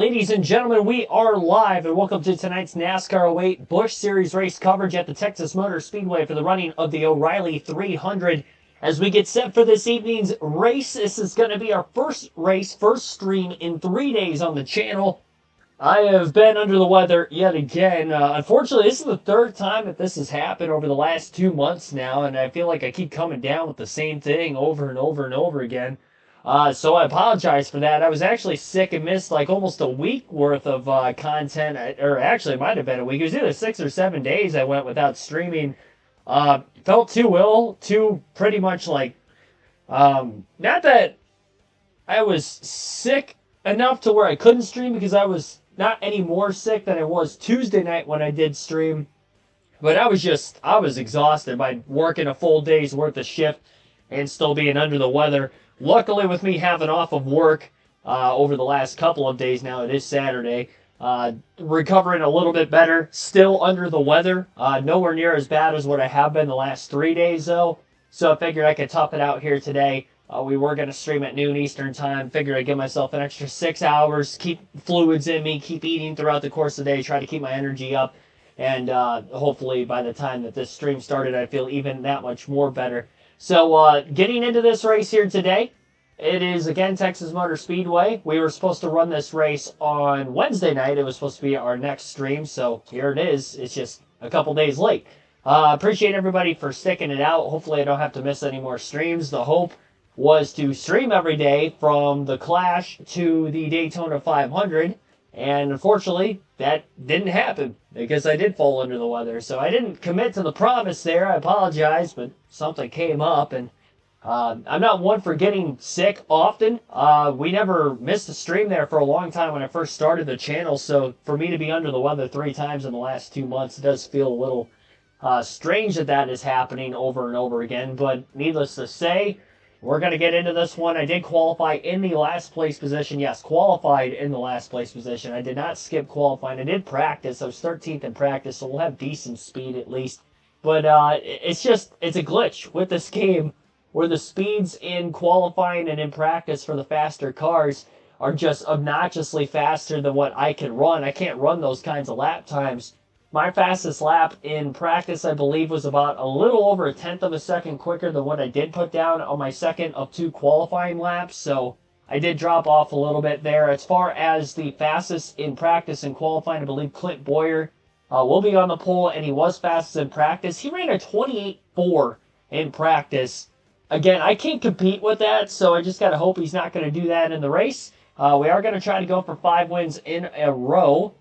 Ladies and gentlemen, we are live and welcome to tonight's NASCAR 08 Busch Series race coverage at the Texas Motor Speedway for the running of the O'Reilly 300. As we get set for this evening's race, this is going to be our first race, first stream in 3 days on the channel. I have been under the weather yet again. Unfortunately, this is the third time that this has happened over the last 2 months now, and I feel like I keep coming down with the same thing over and over and over again. So I apologize for that. I was actually sick and missed like almost a week worth of content, or actually it might have been a week. It was either 6 or 7 days I went without streaming. Felt too ill, too pretty much like, not that I was sick enough to where I couldn't stream because I was not any more sick than I was Tuesday night when I did stream. But I was exhausted by working a full day's worth of shift and still being under the weather. Luckily, with me having off of work over the last couple of days now, it is Saturday, recovering a little bit better, still under the weather, nowhere near as bad as what I have been the last 3 days, though. So I figured I could tough it out here today. We were going to stream at noon Eastern time. Figured I'd give myself an extra 6 hours, keep fluids in me, keep eating throughout the course of the day, try to keep my energy up. And hopefully by the time that this stream started, I'd feel even that much more better. So getting into this race here today, it is, again, Texas Motor Speedway. We were supposed to run this race on Wednesday night. It was supposed to be our next stream, so here it is. It's just a couple days late. Appreciate everybody for sticking it out. Hopefully I don't have to miss any more streams. The hope was to stream every day from the Clash to the Daytona 500. And unfortunately, that didn't happen because I did fall under the weather. So I didn't commit to the promise there. I apologize, but something came up. And I'm not one for getting sick often. We never missed a stream there for a long time when I first started the channel. So for me to be under the weather 3 times in the last 2 months, it does feel a little strange that that is happening over and over again. But needless to say, we're going to get into this one. I did qualify in the last place position. Yes, qualified in the last place position. I did not skip qualifying. I did practice. I was 13th in practice, so we'll have decent speed at least. But it's a glitch with this game where the speeds in qualifying and in practice for the faster cars are just obnoxiously faster than what I can run. I can't run those kinds of lap times. My fastest lap in practice, I believe, was about a little over a tenth of a second quicker than what I did put down on my second of 2 qualifying laps. So I did drop off a little bit there. As far as the fastest in practice and qualifying, I believe Clint Boyer will be on the pole, and he was fastest in practice. He ran a 28.4 in practice. Again, I can't compete with that, so I just got to hope he's not going to do that in the race. We are going to try to go for 5 wins in a row.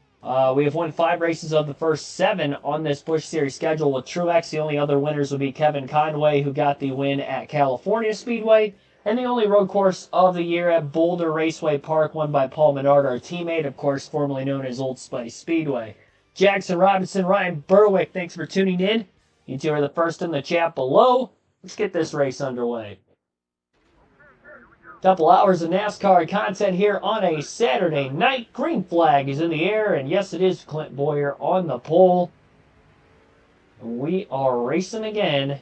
We have won 5 races of the first 7 on this Busch Series schedule with Truex. The only other winners would be Kevin Conway, who got the win at California Speedway, and the only road course of the year at Boulder Raceway Park, won by Paul Menard, our teammate, of course, formerly known as Old Spice Speedway. Jackson Robinson, Ryan Berwick, thanks for tuning in. You two are the first in the chat below. Let's get this race underway. Couple hours of NASCAR content here on a Saturday night. Green flag is in the air, and yes, it is Clint Boyer on the pole. We are racing again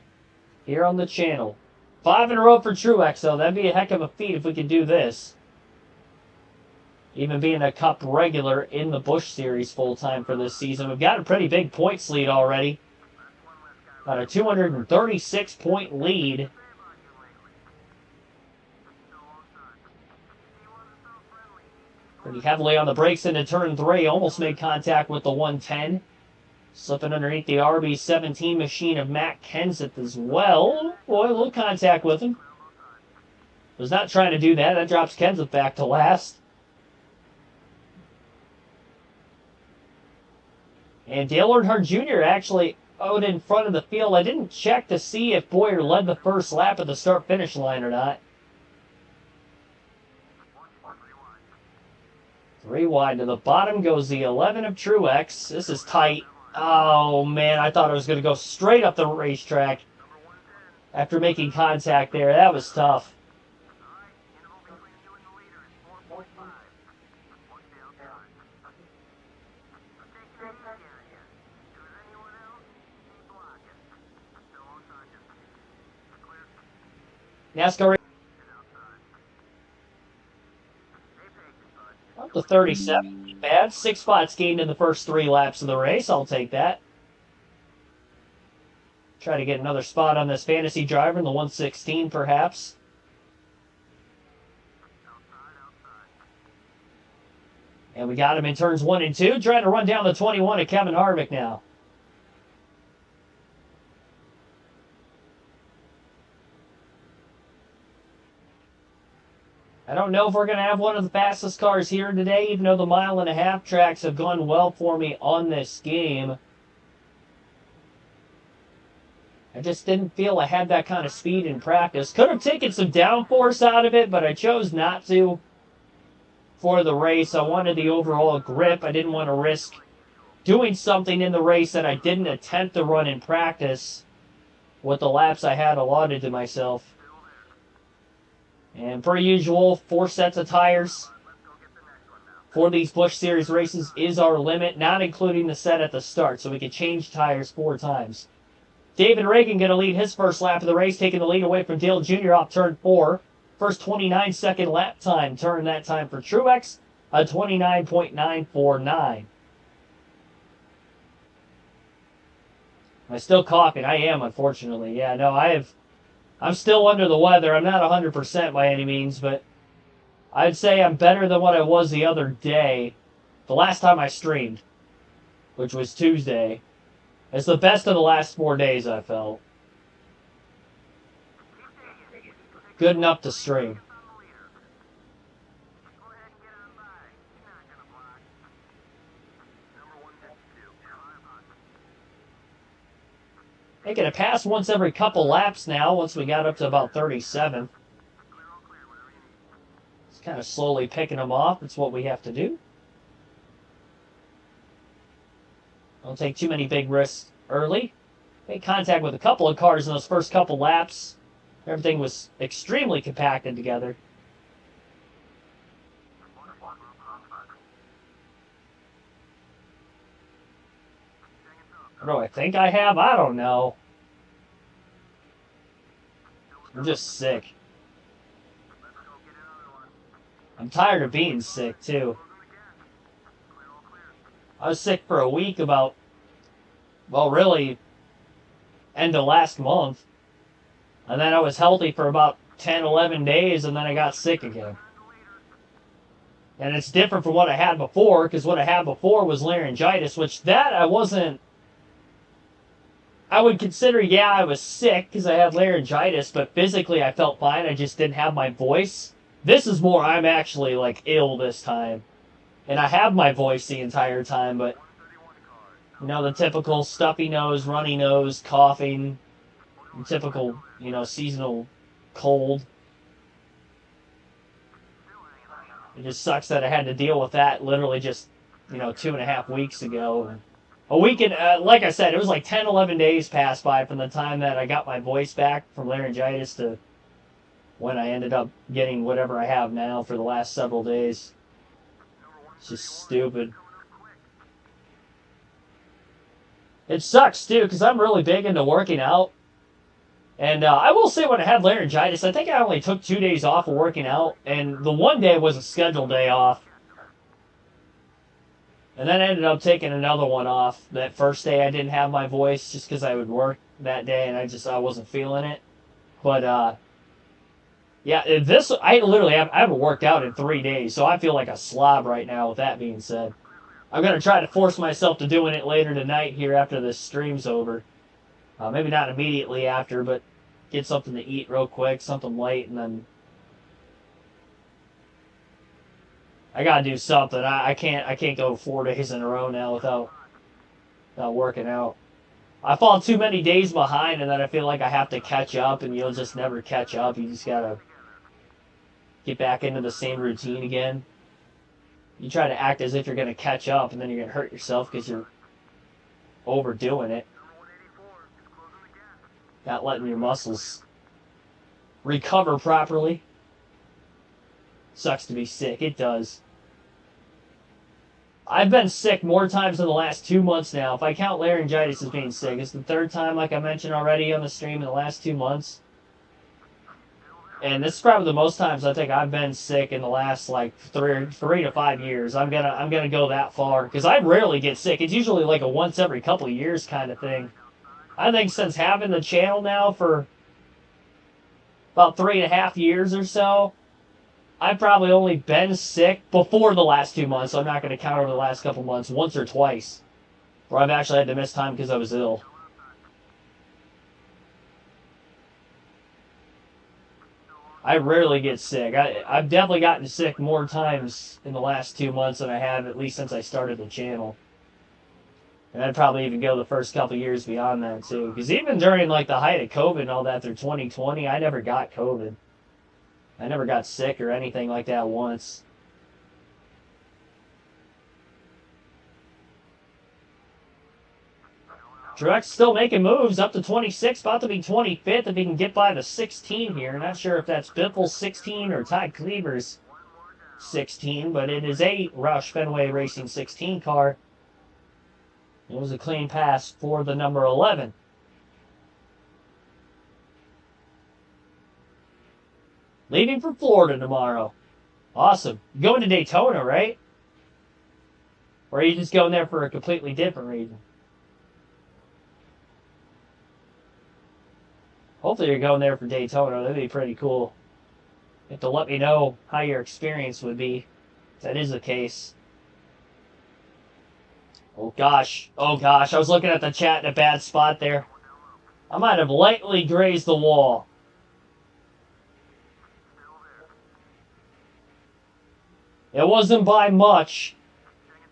here on the channel. 5 in a row for Truex, though. That'd be a heck of a feat if we could do this. Even being a Cup regular in the Busch Series full-time for this season. We've got a pretty big points lead already. About a 236-point lead. Pretty heavily on the brakes into turn 3. Almost made contact with the 110. Slipping underneath the RB17 machine of Matt Kenseth as well. Boy, a little contact with him. Was not trying to do that. That drops Kenseth back to last. And Dale Earnhardt Jr. actually out in front of the field. I didn't check to see if Boyer led the first lap at the start-finish line or not. 3 wide to the bottom goes the 11 of Truex. This is tight. Oh, man, I thought I was going to go straight up the racetrack after making contact there. That was tough. NASCAR. About the 4:37. Not bad. 6 spots gained in the first 3 laps of the race. I'll take that. Try to get another spot on this fantasy driver in the 116, perhaps. And we got him in turns 1 and 2. Trying to run down the 21 of Kevin Harvick now. I don't know if we're going to have one of the fastest cars here today, even though the 1.5 mile tracks have gone well for me on this game. I just didn't feel I had that kind of speed in practice. Could have taken some downforce out of it, but I chose not to for the race. I wanted the overall grip. I didn't want to risk doing something in the race that I didn't attempt to run in practice with the laps I had allotted to myself. And per usual, 4 sets of tires for these Busch Series races is our limit, not including the set at the start, so we can change tires 4 times. David Reagan going to lead his first lap of the race, taking the lead away from Dale Jr. off turn 4. First 29-second lap time, turn that time for Truex, a 29.949. Am I still coughing? I am, unfortunately. Yeah, no, I'm still under the weather. I'm not 100% by any means, but I'd say I'm better than what I was the other day, the last time I streamed, which was Tuesday. It's the best of the last 4 days, I felt. Good enough to stream. Making a pass once every couple laps now, once we got up to about 37. It's kind of slowly picking them off. It's what we have to do. Don't take too many big risks early. Made contact with a couple of cars in those first couple laps. Everything was extremely compacted together. What do I think I have? I don't know. I'm just sick. I'm tired of being sick, too. I was sick for a week about, well, really, end of last month. And then I was healthy for about 10, 11 days, and then I got sick again. And it's different from what I had before, because what I had before was laryngitis, which that I wasn't... I would consider, yeah, I was sick because I had laryngitis, but physically I felt fine. I just didn't have my voice. This is more, I'm actually, like, ill this time. And I have my voice the entire time, but, you know, the typical stuffy nose, runny nose, coughing, typical, you know, seasonal cold. It just sucks that I had to deal with that literally just, you know, 2.5 weeks ago. A week and, like I said, it was like 10, 11 days passed by from the time that I got my voice back from laryngitis to when I ended up getting whatever I have now for the last several days. It's just stupid. It sucks, too, because I'm really big into working out. And I will say when I had laryngitis, I think I only took 2 days off of working out. And the one day was a scheduled day off. And then I ended up taking another one off. That first day I didn't have my voice just because I would work that day and I wasn't feeling it. But, yeah, I literally haven't worked out in 3 days, so I feel like a slob right now with that being said. I'm going to try to force myself to doing it later tonight here after this stream's over. Maybe not immediately after, but get something to eat real quick, something light, and then I gotta do something. I can't go 4 days in a row now without working out. I fall too many days behind, and then I feel like I have to catch up, and you'll just never catch up. You just gotta get back into the same routine again. You try to act as if you're gonna catch up, and then you're gonna hurt yourself because you're overdoing it. Not letting your muscles recover properly. Sucks to be sick. It does. I've been sick more times in the last 2 months now. If I count laryngitis as being sick, it's the 3rd time, like I mentioned already on the stream, in the last 2 months. And this is probably the most times I think I've been sick in the last like three to 5 years. I'm gonna go that far because I rarely get sick. It's usually like a once every couple of years kind of thing. I think since having the channel now for about 3.5 years or so, I've probably only been sick before the last 2 months. So I'm not going to count over the last couple months, once or twice, where I've actually had to miss time because I was ill. I rarely get sick. I've definitely gotten sick more times in the last 2 months than I have at least since I started the channel. And I'd probably even go the first couple years beyond that too. Because even during like the height of COVID and all that through 2020, I never got COVID. I never got sick or anything like that once. Truex still making moves up to 26, about to be 25th if he can get by the 16 here. Not sure if that's Biffle's 16 or Ty Cleaver's 16, but it is a Roush Fenway Racing 16 car. It was a clean pass for the number 11. Leaving for Florida tomorrow. Awesome. Going to Daytona, right? Or are you just going there for a completely different reason? Hopefully you're going there for Daytona. That'd be pretty cool. You have to let me know how your experience would be. If that is the case. Oh gosh. Oh gosh. I was looking at the chat in a bad spot there. I might have lightly grazed the wall. It wasn't by much,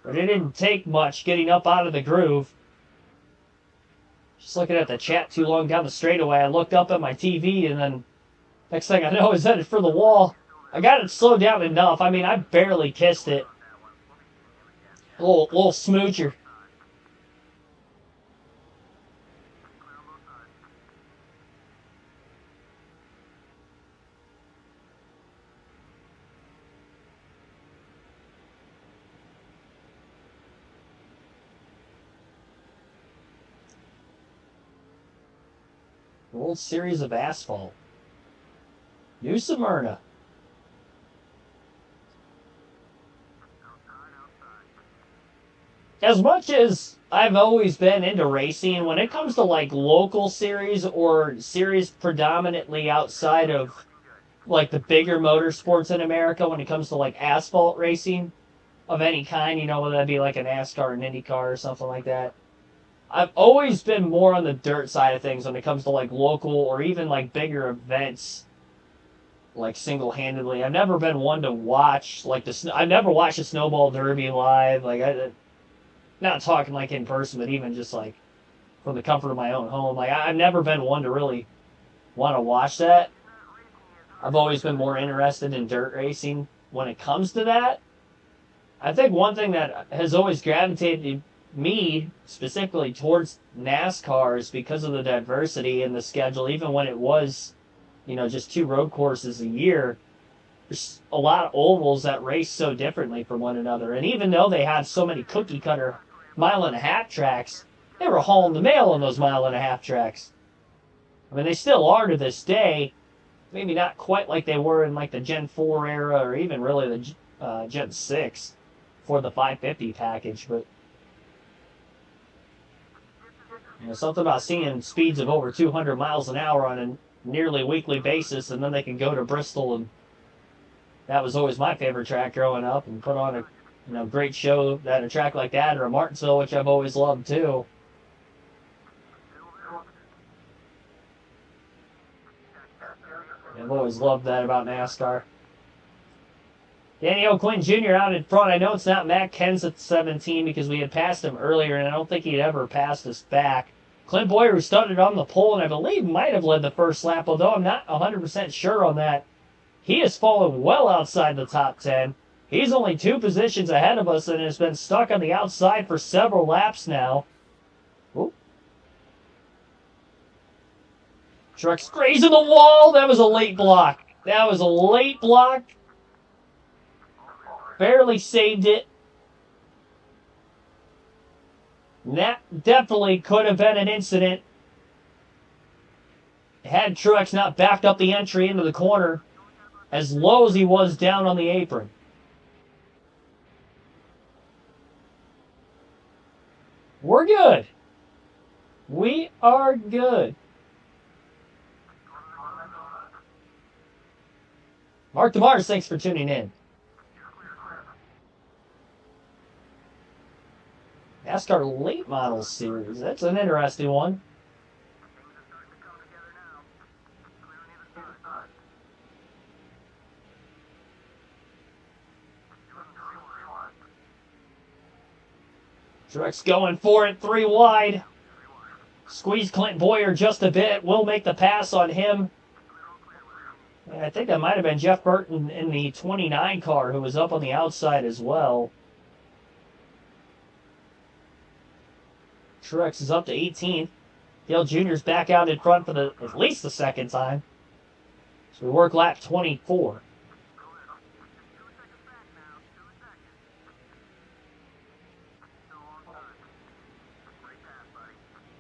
but it didn't take much getting up out of the groove. Just looking at the chat too long down the straightaway, I looked up at my TV, and then next thing I know, I was headed for the wall. I got it slowed down enough. I mean, I barely kissed it. A little smoocher. World Series of Asphalt. New Smyrna. As much as I've always been into racing, when it comes to like local series or series predominantly outside of like the bigger motorsports in America, when it comes to like asphalt racing of any kind, you know, whether that be like a NASCAR, an IndyCar, or something like that, I've always been more on the dirt side of things when it comes to like local or even like bigger events, like single-handedly. I've never been one to watch like I've never watched a snowball derby live. Like not talking like in person, but even just like from the comfort of my own home. Like I've never been one to really want to watch that. I've always been more interested in dirt racing when it comes to that. I think one thing that has always gravitated me specifically towards NASCAR is because of the diversity in the schedule. Even when it was, you know, just 2 road courses a year, there's a lot of ovals that race so differently from one another. And even though they had so many cookie cutter 1.5-mile tracks, they were hauling the mail on those 1.5-mile tracks. I mean, they still are to this day. Maybe not quite like they were in like the Gen 4 era or even really the Gen 6 for the 550 package, but you know, something about seeing speeds of over 200 miles an hour on a nearly weekly basis, and then they can go to Bristol, and that was always my favorite track growing up, and put on a great show at a track like that, or a Martinsville, which I've always loved too. I've always loved that about NASCAR. Danny O'Quinn Jr. out in front. I know it's not Matt Kens at 17 because we had passed him earlier, and I don't think he'd ever passed us back. Clint Boyer, who started on the pole, and I believe might have led the first lap, although I'm not 100% sure on that. He has fallen well outside the top 10. He's only 2 positions ahead of us and has been stuck on the outside for several laps now. Ooh. Truex grazing the wall. That was a late block. That was a late block. Barely saved it. That definitely could have been an incident. had Truex not backed up the entry into the corner as low as he was down on the apron. We're good. We are good. Mark DeMars, thanks for tuning in. NASCAR Late Model Series. That's an interesting one. Truex going for it, 3 wide. Squeeze Clint Boyer just a bit. Will make the pass on him. I think that might have been Jeff Burton in the 29 car who was up on the outside as well. Truex is up to 18th. Dale Jr.'s back out in front for at least the second time. So we work lap 24.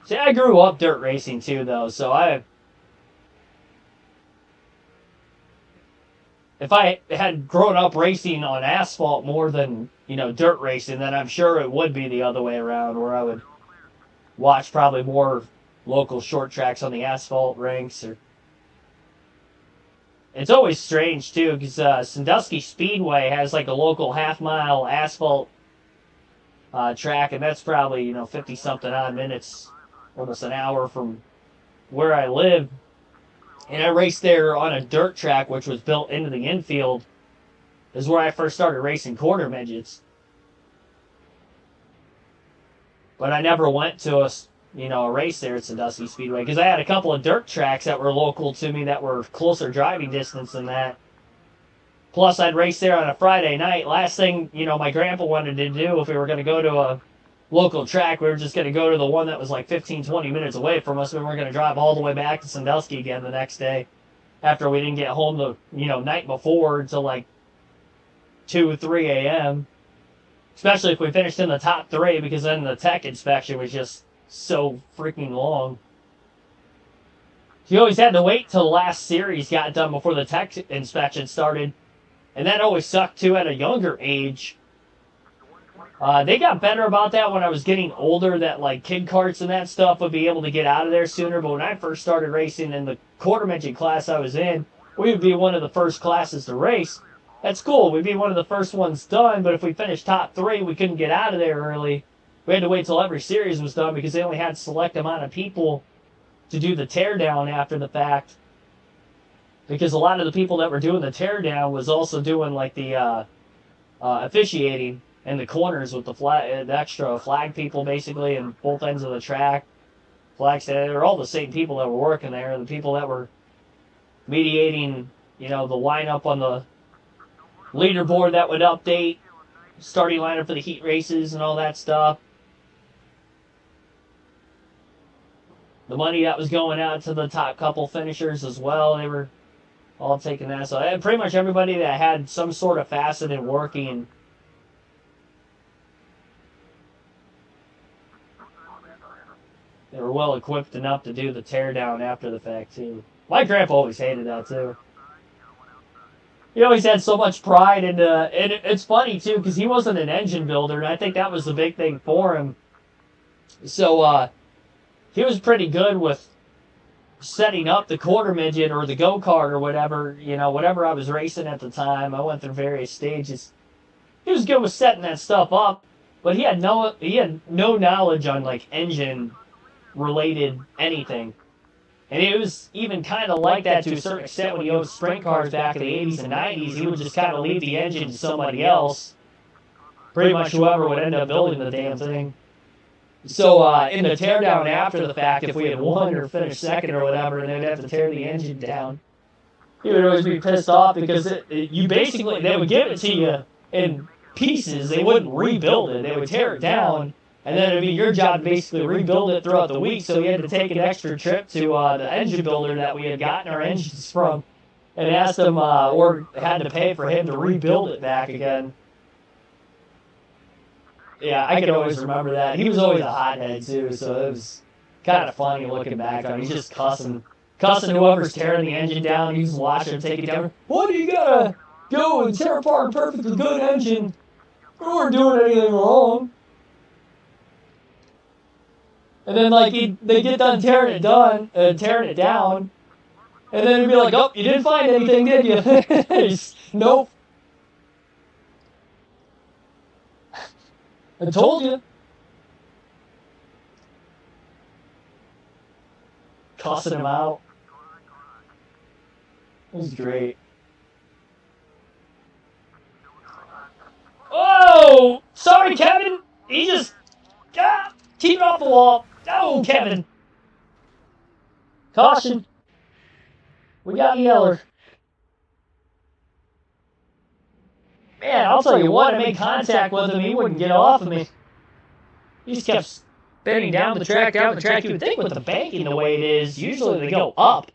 See, I grew up dirt racing too, though, so if I had grown up racing on asphalt more than, dirt racing, then I'm sure it would be the other way around, where I would watch probably more local short tracks on the asphalt rinks. It's always strange, too, because Sandusky Speedway has like a local half-mile asphalt track, and that's probably, 50-something odd minutes, almost an hour from where I live. And I raced there on a dirt track, which was built into the infield. This is where I first started racing quarter midgets. But I never went to a race there at Sandusky Speedway, because I had a couple of dirt tracks that were local to me that were closer driving distance than that. Plus, I'd race there on a Friday night. Last thing, my grandpa wanted to do if we were going to go to a local track, we were just going to go to the one that was like 15-20 minutes away from us. We weren't going to drive all the way back to Sandusky again the next day after we didn't get home the night before until like 2 3 a.m. Especially if we finished in the top 3, because then the tech inspection was just so freaking long. You always had to wait till the last series got done before the tech inspection started, and that always sucked too at a younger age. They got better about that when I was getting older, that like kid karts and that stuff would be able to get out of there sooner. But when I first started racing in the quarter midget class I was in, we would be one of the first classes to race. That's cool. We'd be one of the first ones done, but if we finished top 3, we couldn't get out of there early. We had to wait till every series was done because they only had a select amount of people to do the teardown after the fact. Because a lot of the people that were doing the teardown was also doing like the officiating in the corners with the extra flag people basically in both ends of the track. Flags, they were all the same people that were working there. The people that were mediating, the lineup on the leaderboard that would update, starting lineup for the heat races and all that stuff. The money that was going out to the top couple finishers as well, they were all taking that. So pretty much everybody that had some sort of facet in working, they were well equipped enough to do the teardown after the fact too. My grandpa always hated that too. He always had so much pride and it's funny too because he wasn't an engine builder, and I think that was the big thing for him. So he was pretty good with setting up the quarter midget or the go-kart or whatever, whatever I was racing at the time. I went through various stages. He was good with setting that stuff up, but he had no knowledge on like engine related anything. And it was even kind of like that to a certain extent when he owned sprint cars back in the 80s and 90s. He would just kind of leave the engine to somebody else. Pretty much whoever would end up building the damn thing. So in the teardown after the fact, if we had won or finished second or whatever, and they'd have to tear the engine down, he would always be pissed off because they would give it to you in pieces. They wouldn't rebuild it. They would tear it down. And then it'd be your job to basically rebuild it throughout the week. So we had to take an extra trip to the engine builder that we had gotten our engines from and asked him, or had to pay for him to rebuild it back again. Yeah, I can always remember that. He was always a hothead too, so it was kind of funny looking back on him. He's just cussing Cussing whoever's tearing the engine down. He's watching him take it down. Why do you gotta go and tear apart a perfectly good engine? We weren't doing anything wrong. And then, like, they get done tearing it down, and then he'd be like, "Oh, you didn't find anything, did you?" Nope. I told you. Cussing him out. It was great. Oh! Sorry, Kevin! He just... keep it off the wall. Oh, Kevin. Caution. We got Yeller. Man, I'll tell you what, I made contact with him, he wouldn't get off of me. He just kept spinning down the track. You would think with the banking the way it is, usually they go up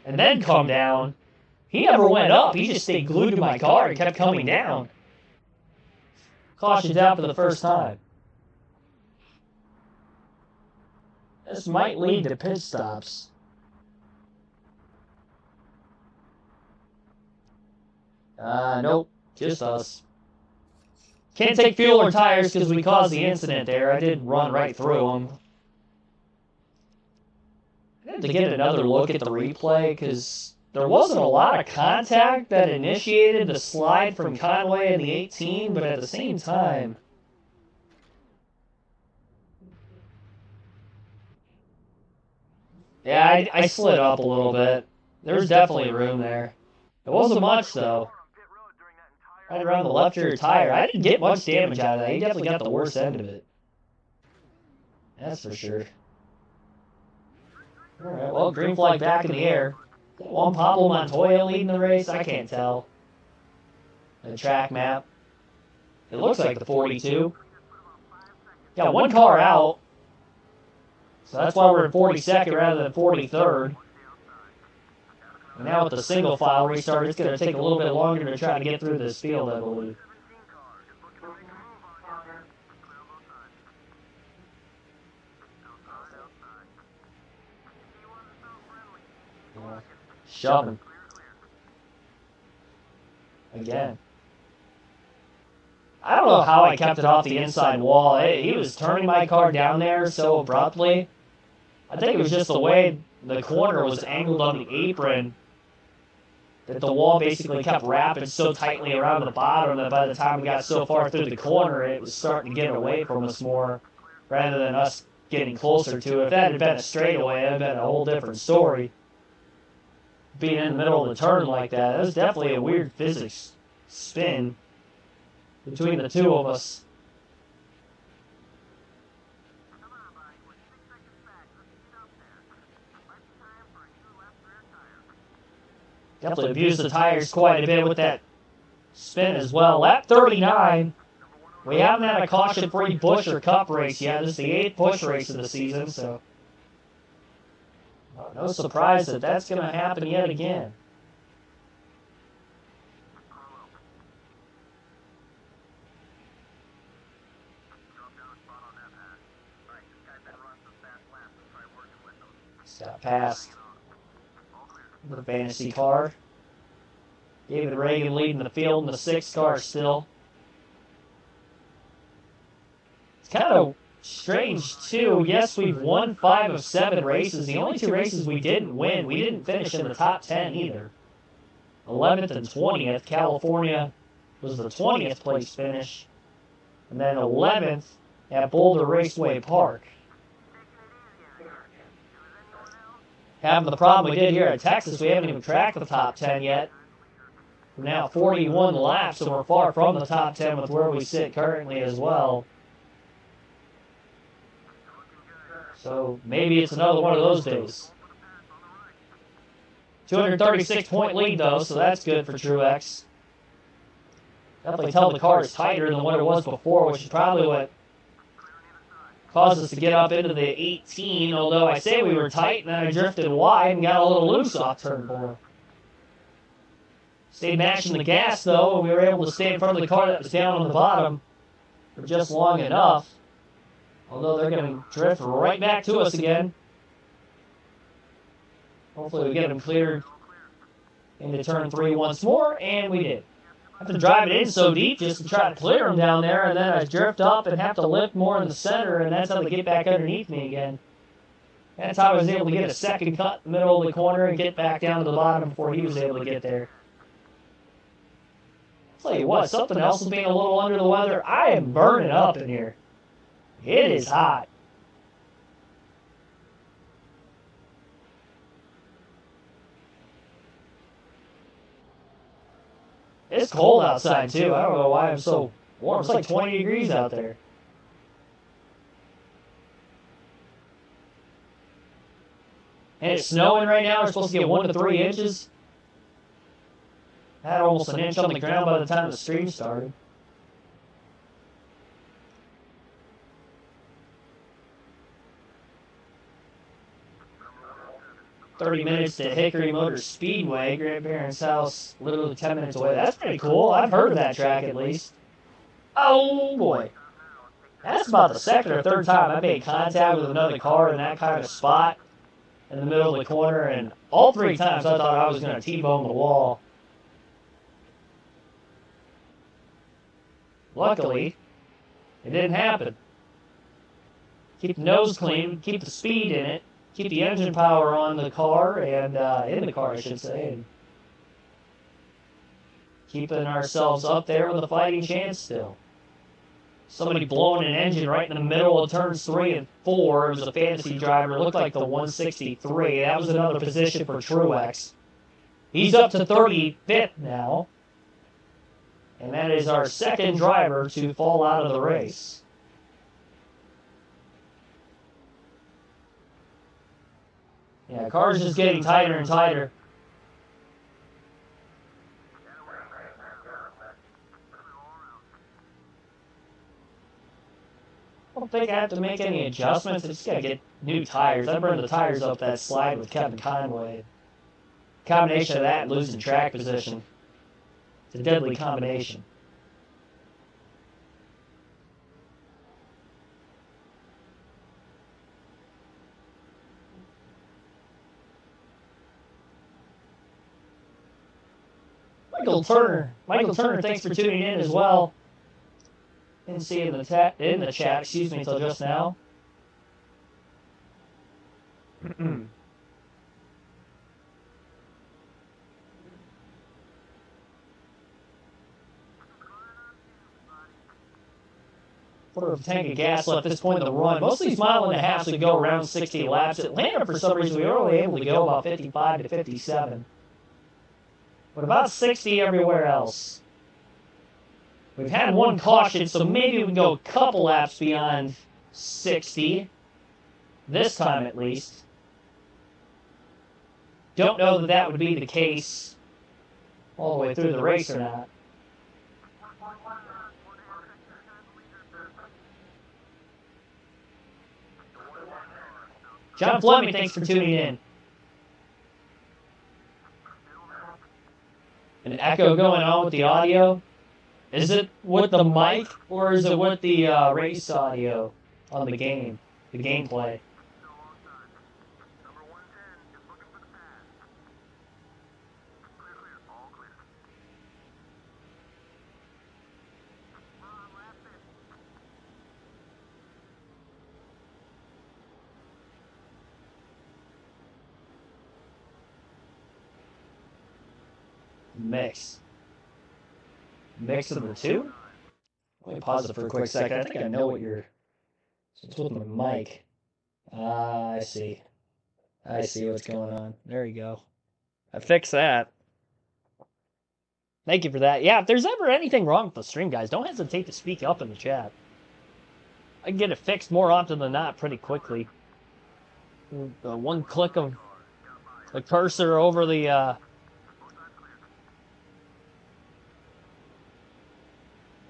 and then come down. He never went up, he just stayed glued to my car and kept coming down. Caution's out for the first time. This might lead to pit stops. Nope, just us. Can't take fuel or tires because we caused the incident there. I did run right through them. I had to get another look at the replay because there wasn't a lot of contact that initiated the slide from Conway in the 18, but at the same time... Yeah, I slid up a little bit. There's definitely room there. It wasn't much, though. Right around the left rear tire. I didn't get much damage out of that. He definitely got the worst end of it. That's for sure. Alright, well, green flag back in the air. Got one Pablo Montoya leading the race? I can't tell. The track map. It looks like the 42. Got one car out. So that's why we're in 42nd rather than 43rd. And now with the single file restart, it's going to take a little bit longer to try to get through this field, I believe. Yeah. Shoving. Again. I don't know how I kept it off the inside wall. He was turning my car down there so abruptly. I think it was just the way the corner was angled on the apron that the wall basically kept wrapping so tightly around the bottom that by the time we got so far through the corner, it was starting to get away from us more rather than us getting closer to it. If that had been a straightaway, it would have been a whole different story. Being in the middle of the turn like that, that was definitely a weird physics spin between the two of us. Definitely abused the tires quite a bit with that spin as well. Lap 39. We haven't had a caution-free Busch or Cup race yet. This is the 8th Busch race of the season, so no surprise that that's going to happen yet again. Got past the fantasy car. David Reagan leading the field in the 6th car still. It's kind of strange, too. Yes, we've won 5 of 7 races. The only 2 races we didn't win, we didn't finish in the top 10 either. 11th and 20th. California was the 20th place finish. And then 11th at Boulder Raceway Park. Having the problem we did here at Texas, we haven't even cracked the top 10 yet. We're now 41 laps, so we're far from the top 10 with where we sit currently as well. So maybe it's another one of those days. 236-point lead, though, so that's good for Truex. Definitely tell the car is tighter than what it was before, which is probably what caused us to get up into the 18, although I say we were tight, and then I drifted wide and got a little loose off turn 4. Stayed mashing the gas, though, and we were able to stay in front of the car that was down on the bottom for just long enough. Although they're going to drift right back to us again. Hopefully we get him cleared into turn 3 once more, and we did. I have to drive it in so deep just to try to clear him down there, and then I drift up and have to lift more in the center, and that's how they get back underneath me again. That's how I was able to get a second cut in the middle of the corner and get back down to the bottom before he was able to get there. I'll tell you what, something else is being a little under the weather. I am burning up in here. It is hot. It's cold outside, too. I don't know why I'm so warm. It's like 20 degrees out there. And it's snowing right now. We're supposed to get 1 to 3 inches. I had almost an inch on the ground by the time the stream started. "30 minutes to Hickory Motor Speedway, grandparents' house, literally 10 minutes away." That's pretty cool. I've heard of that track at least. Oh boy. That's about the second or third time I made contact with another car in that kind of spot in the middle of the corner, and all 3 times I thought I was going to T-bone the wall. Luckily, it didn't happen. Keep the nose clean, keep the speed in it, keep the engine power on the car, and in the car, I should say, and keeping ourselves up there with a fighting chance still. Somebody blowing an engine right in the middle of turns 3 and 4. It was a fantasy driver. It looked like the 163. That was another position for Truex. He's up to 35th now. And that is our second driver to fall out of the race. Yeah, the car's just getting tighter and tighter. I don't think I have to make any adjustments. I just got to get new tires. I burned the tires up that slide with Kevin Conway. Combination of that and losing track position. It's a deadly combination. Michael Turner, thanks for tuning in as well. Didn't see in the chat, excuse me, until just now. Quarter of a tank of gas left at this point in the run. Most of these mile and a halves would go around 60 laps. Atlanta, for some reason, we were only able to go about 55 to 57. But about 60 everywhere else. We've had 1 caution, so maybe we can go a couple laps beyond 60. This time, at least. Don't know that that would be the case all the way through the race or not. John Fleming, thanks for tuning in. An echo going on with the audio. Is it with the mic, or is it with the race audio on the game, the gameplay? Mix of the two? Let me pause it for a quick second. I think I know what you're... So it's with my mic. I see. I see what's going on. There you go. I fixed that. Thank you for that. Yeah, if there's ever anything wrong with the stream, guys, don't hesitate to speak up in the chat. I can get it fixed more often than not pretty quickly. The one click of the cursor over the...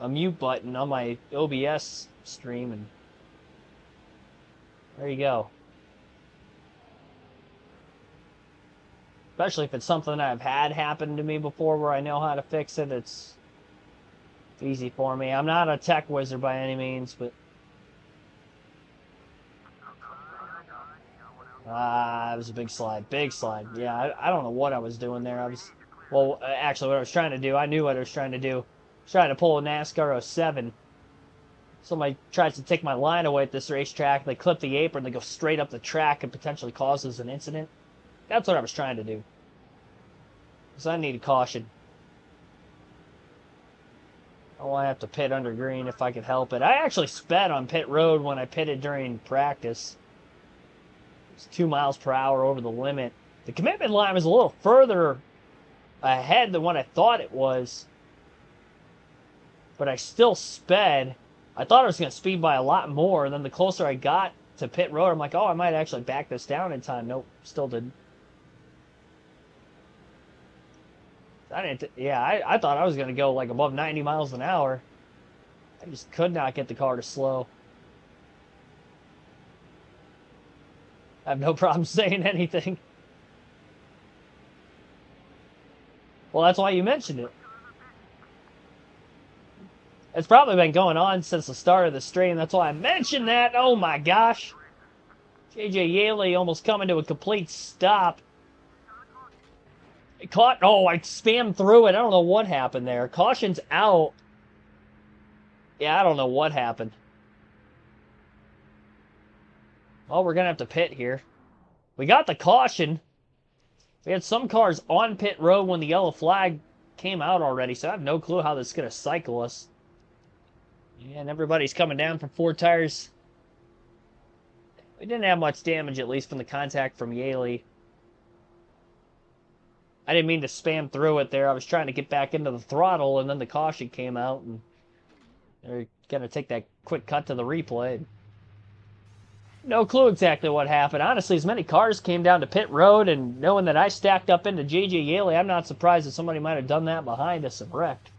a mute button on my OBS stream, and there you go. Especially if it's something I've had happen to me before where I know how to fix it, it's easy for me. I'm not a tech wizard by any means, but... It was a big slide. Big slide. Yeah, I don't know what I was doing there. Well, actually, what I was trying to do, I knew what I was trying to do. I was trying to pull a NASCAR 07. Somebody tries to take my line away at this racetrack. They clip the apron. They go straight up the track and potentially causes an incident. That's what I was trying to do. Because I needed caution. I want to have to pit under green if I could help it. I actually sped on pit road when I pitted during practice. It's 2 miles per hour over the limit. The commitment line was a little further ahead than what I thought it was. But I still sped. I thought I was going to speed by a lot more. And then the closer I got to pit road, I'm like, oh, I might actually back this down in time. Nope, still didn't. I thought I was going to go like above 90 miles an hour. I just could not get the car to slow. I have no problem saying anything. Well, that's why you mentioned it. It's probably been going on since the start of the stream. That's why I mentioned that. Oh my gosh. JJ Yaley almost coming to a complete stop. It caught. Oh, I spammed through it. I don't know what happened there. Caution's out. Yeah, I don't know what happened. Well, we're going to have to pit here. We got the caution. We had some cars on pit road when the yellow flag came out already, so I have no clue how this is going to cycle us. And everybody's coming down from 4 tires. We didn't have much damage, at least from the contact from Yaley. I didn't mean to spam through it there. I was trying to get back into the throttle, and then the caution came out, and they're going to take that quick cut to the replay. No clue exactly what happened. Honestly, as many cars came down to pit road, and knowing that I stacked up into JJ Yaley, I'm not surprised that somebody might have done that behind us and wrecked.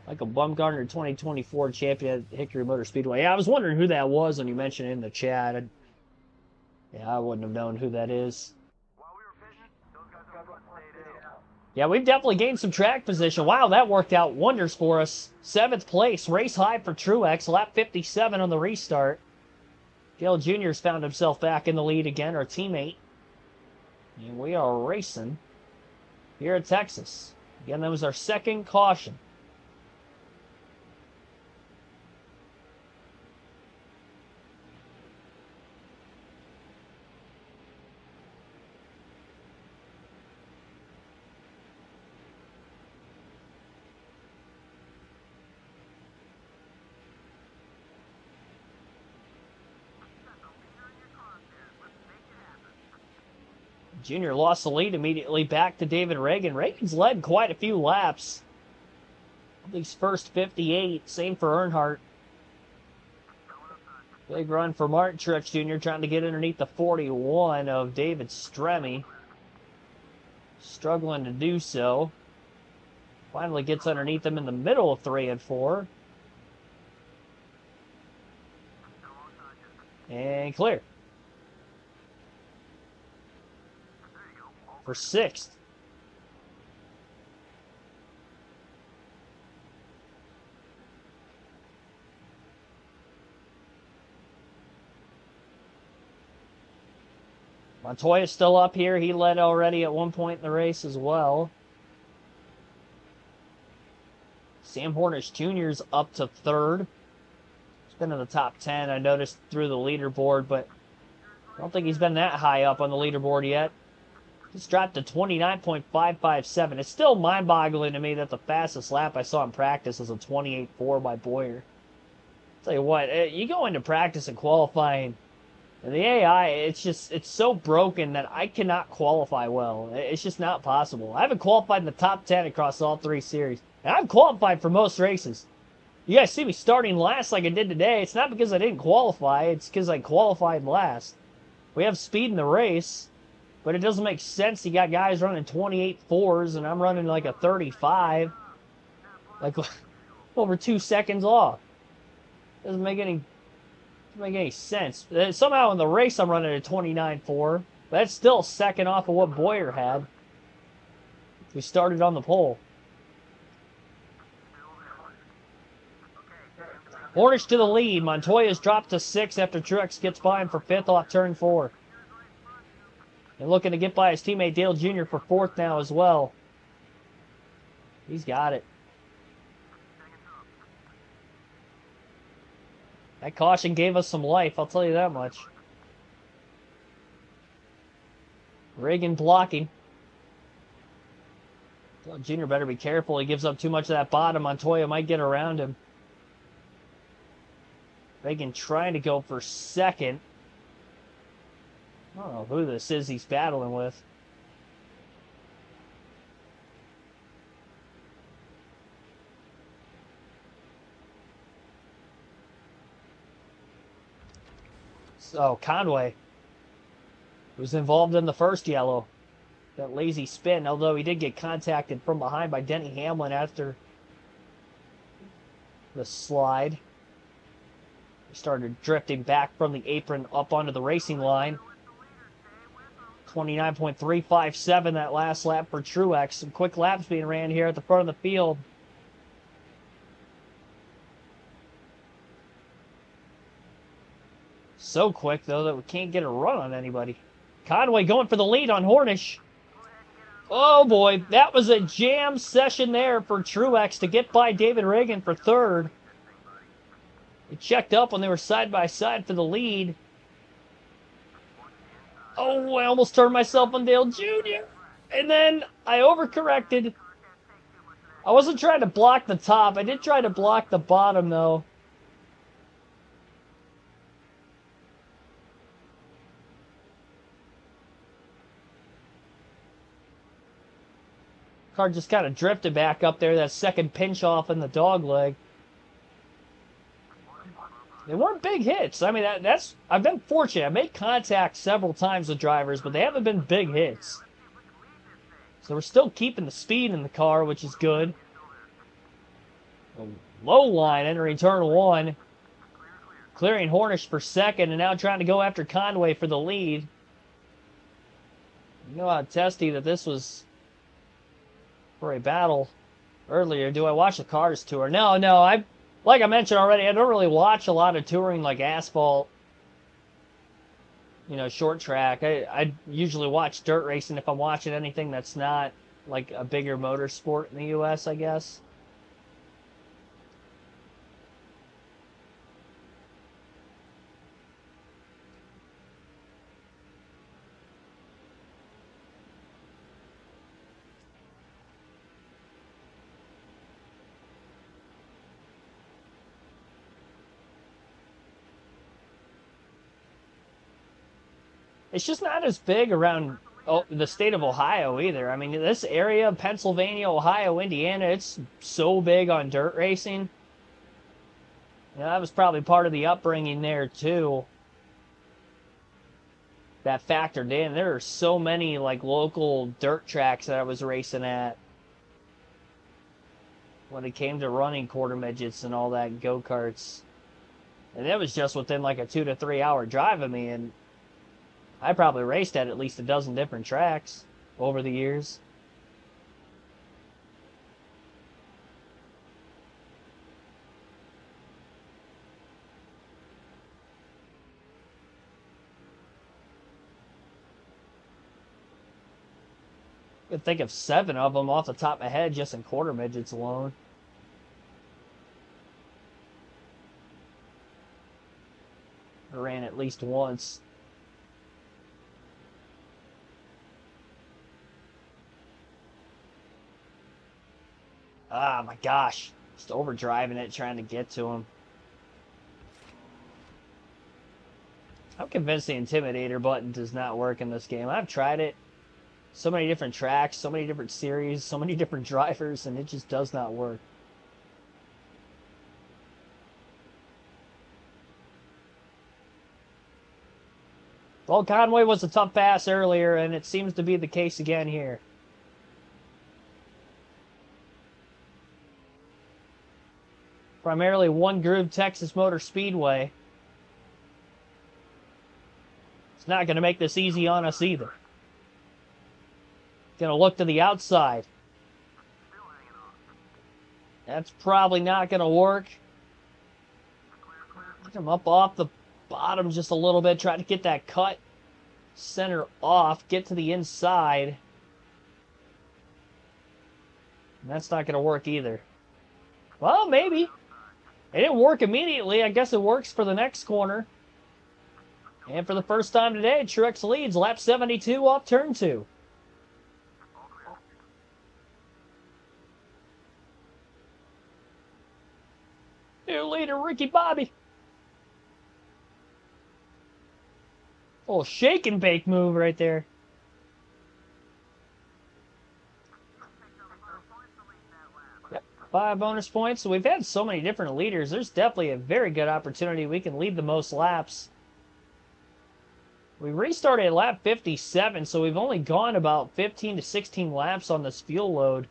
Michael Bumgarner, 2024 champion at Hickory Motor Speedway. Yeah, I was wondering who that was when you mentioned it in the chat. I wouldn't have known who that is. Yeah, we've definitely gained some track position. Wow, that worked out wonders for us. 7th place, race high for Truex, lap 57 on the restart. Dale Jr.'s found himself back in the lead again, our teammate. And we are racing here at Texas. Again, that was our second caution. Junior lost the lead immediately back to David Reagan. Reagan's led quite a few laps. These first 58. Same for Earnhardt. Big run for Martin Truex Jr. trying to get underneath the 41 of David Stremme. Struggling to do so. Finally gets underneath him in the middle of 3 and 4. And clear. For 6th. Montoya's still up here. He led already at one point in the race as well. Sam Hornish Jr.'s up to 3rd. He's been in the top 10, I noticed, through the leaderboard, but I don't think he's been that high up on the leaderboard yet. Just dropped to 29.557. It's still mind-boggling to me that the fastest lap I saw in practice was a 28.4 by Boyer. Tell you what, you go into practice and qualifying, and the AI, it's so broken that I cannot qualify well. It's just not possible. I haven't qualified in the top 10 across all 3 series, and I've qualified for most races. You guys see me starting last like I did today. It's not because I didn't qualify. It's because I qualified last. We have speed in the race. But it doesn't make sense. You got guys running 28.4s, and I'm running like a 35. Like, over 2 seconds off. Doesn't make any sense. Somehow in the race I'm running a 29.4. But that's still a second off of what Boyer had. We started on the pole. Hornish to the lead. Montoya's dropped to 6 after Truex gets by him for 5th off turn 4. And looking to get by his teammate Dale Jr. for fourth now as well. He's got it. That caution gave us some life, I'll tell you that much. Reagan blocking. Junior better be careful. He gives up too much of that bottom. Montoya might get around him. Reagan trying to go for second. I don't know who this is he's battling with. So, Conway was involved in the first yellow. That lazy spin, although he did get contacted from behind by Denny Hamlin after the slide. He started drifting back from the apron up onto the racing line. 29.357 that last lap for Truex. Some quick laps being ran here at the front of the field. So quick, though, that we can't get a run on anybody. Conway going for the lead on Hornish. Oh, boy. That was a jam session there for Truex to get by David Reagan for third. He checked up when they were side by side for the lead. Oh, I almost turned myself on Dale Jr. And then I overcorrected. I wasn't trying to block the top. I did try to block the bottom, though. Car just kind of drifted back up there, that second pinch off in the dog leg. They weren't big hits. I mean, that's I've been fortunate. I made contact several times with drivers, but they haven't been big hits. So we're still keeping the speed in the car, which is good. A low line entering turn one. Clearing Hornish for second, and now trying to go after Conway for the lead. You know how testy that this was for a battle earlier. Do I watch the Cars Tour? No, like I mentioned already, I don't really watch a lot of touring like asphalt, short track. I usually watch dirt racing if I'm watching anything that's not like a bigger motorsport in the U.S., I guess. It's just not as big around the state of Ohio either. I mean, this area, Pennsylvania, Ohio, Indiana, it's so big on dirt racing. That was probably part of the upbringing there, too. That factored in. There are so many, like, local dirt tracks that I was racing at when it came to running quarter midgets and all that, go-karts. And that was just within, like, a 2 to 3 hour drive of me, and I probably raced at least a dozen different tracks over the years. I could think of 7 of them off the top of my head just in quarter midgets alone. I ran at least once. Ah, my gosh. Just overdriving it, trying to get to him. I'm convinced the Intimidator button does not work in this game. I've tried it. So many different tracks, so many different series, so many different drivers, and it just does not work. Well, Conway was a tough pass earlier, and it seems to be the case again here. Primarily one groove Texas Motor Speedway. It's not going to make this easy on us either. Going to look to the outside. That's probably not going to work. Get him up off the bottom just a little bit. Try to get that cut. center off, get to the inside. And that's not going to work either. Well, maybe. It didn't work immediately. I guess it works for the next corner. And for the first time today, Truex leads lap 72 off turn 2. New leader, Ricky Bobby. Oh, shake and bake move right there. Yep, 5 bonus points. So we've had so many different leaders. There's definitely a very good opportunity we can lead the most laps. We restarted at lap 57, so we've only gone about 15 to 16 laps on this fuel load.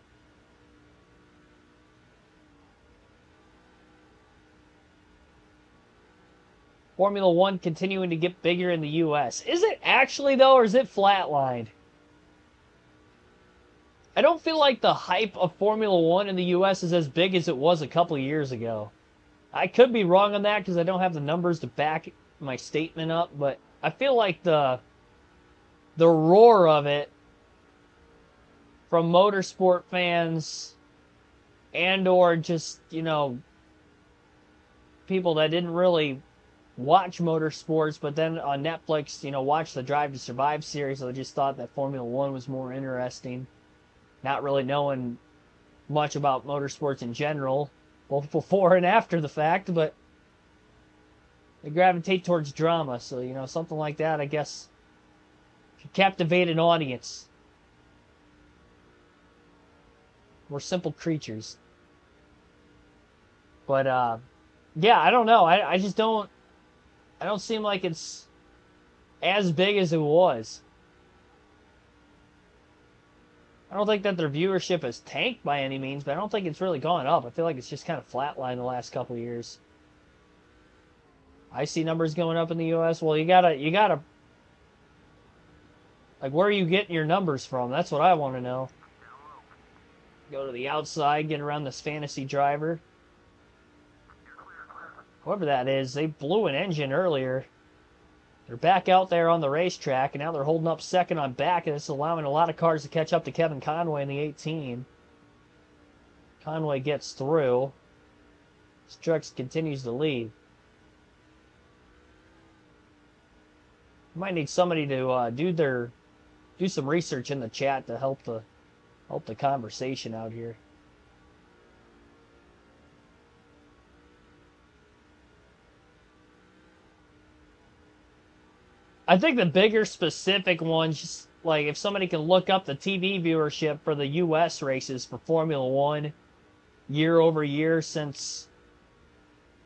Formula One continuing to get bigger in the U.S. Is it actually, though, or is it flatlined? I don't feel like the hype of Formula One in the U.S. is as big as it was a couple of years ago. I could be wrong on that because I don't have the numbers to back my statement up, but I feel like the roar of it from motorsport fans and or just, you know, people that didn't really watch motorsports, but then on Netflix, you know, watch the Drive to Survive series, so I just thought that Formula One was more interesting. Not really knowing much about motorsports in general, both before and after the fact, but they gravitate towards drama, so, you know, something like that, I guess, should captivate an audience. We're simple creatures. But, yeah, I don't know. I just don't... I don't seem like it's as big as it was. I don't think that their viewership has tanked by any means, but I don't think it's really gone up. I feel like it's just kind of flatlined the last couple of years. I see numbers going up in the U.S. Well, you gotta, like, where are you getting your numbers from? That's what I want to know. Go to the outside, get around this fantasy driver. Whoever that is, they blew an engine earlier. They're back out there on the racetrack, and now they're holding up second on back, and it's allowing a lot of cars to catch up to Kevin Conway in the 18. Conway gets through. Truex continues to lead. Might need somebody to do some research in the chat to help the conversation out here. I think the bigger specific ones, just like if somebody can look up the TV viewership for the U.S. races for Formula One year over year since,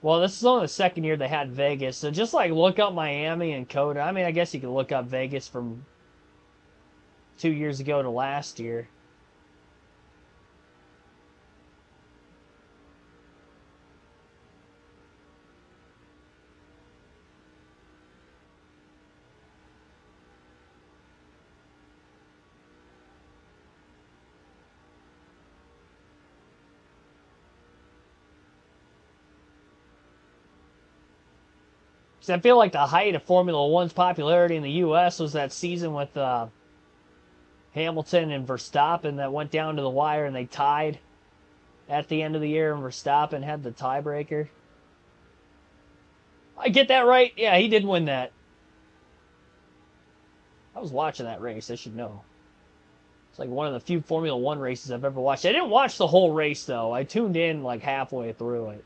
well, this is only the second year they had Vegas. So just like look up Miami and Coda. I mean, I guess you could look up Vegas from 2 years ago to last year. I feel like the height of Formula One's popularity in the U.S. was that season with Hamilton and Verstappen that went down to the wire and they tied at the end of the year, and Verstappen had the tiebreaker. I get that right? Yeah, he did win that. I was watching that race, I should know. It's like one of the few Formula One races I've ever watched. I didn't watch the whole race, though. I tuned in like halfway through it.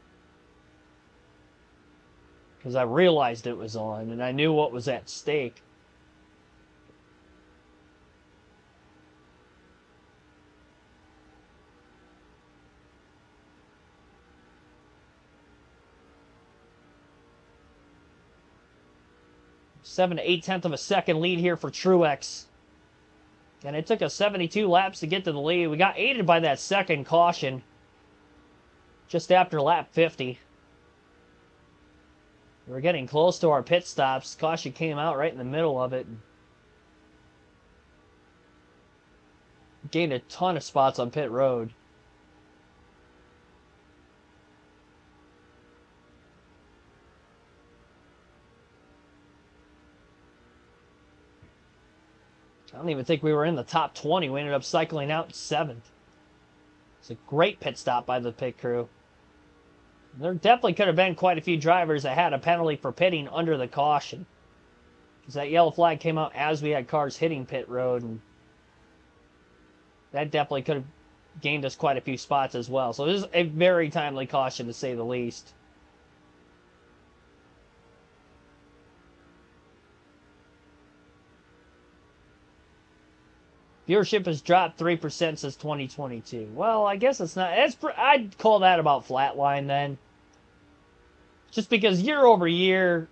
Because I realized it was on, and I knew what was at stake. Seven to 8/10 of a second lead here for Truex. And it took us 72 laps to get to the lead. We got aided by that second caution just after lap 50. We're getting close to our pit stops. Caution came out right in the middle of it. Gained a ton of spots on pit road. I don't even think we were in the top 20. We ended up cycling out 7th. It's a great pit stop by the pit crew. There definitely could have been quite a few drivers that had a penalty for pitting under the caution. Because that yellow flag came out as we had cars hitting pit road, and that definitely could have gained us quite a few spots as well. So this is a very timely caution, to say the least. Viewership has dropped 3% since 2022. Well, I guess it's not. I'd call that about flatline then. Just because year over year,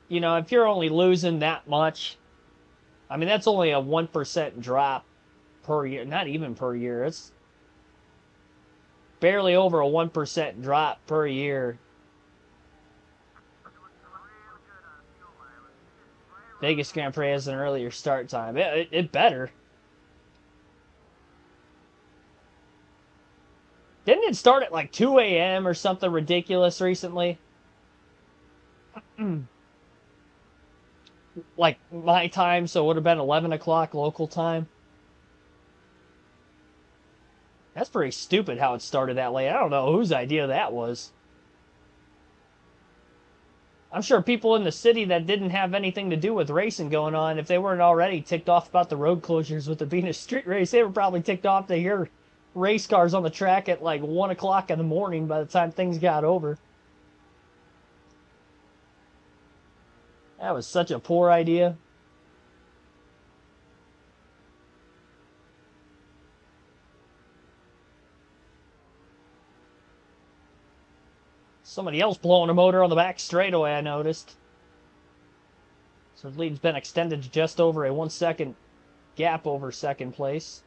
you know, if you're only losing that much, I mean, that's only a 1% drop per year. Not even per year. It's barely over a 1% drop per year. Vegas Grand Prix has an earlier start time. It better. Didn't it start at like 2 a.m. or something ridiculous recently? Like my time, so it would have been 11 o'clock local time. That's pretty stupid how it started that late. I don't know whose idea that was. I'm sure people in the city that didn't have anything to do with racing going on, if they weren't already ticked off about the road closures with it being a street race, they were probably ticked off to hear race cars on the track at like 1 o'clock in the morning by the time things got over. That was such a poor idea. Somebody else blowing a motor on the back straightaway, I noticed. So the lead's been extended to just over a 1 second gap over second place.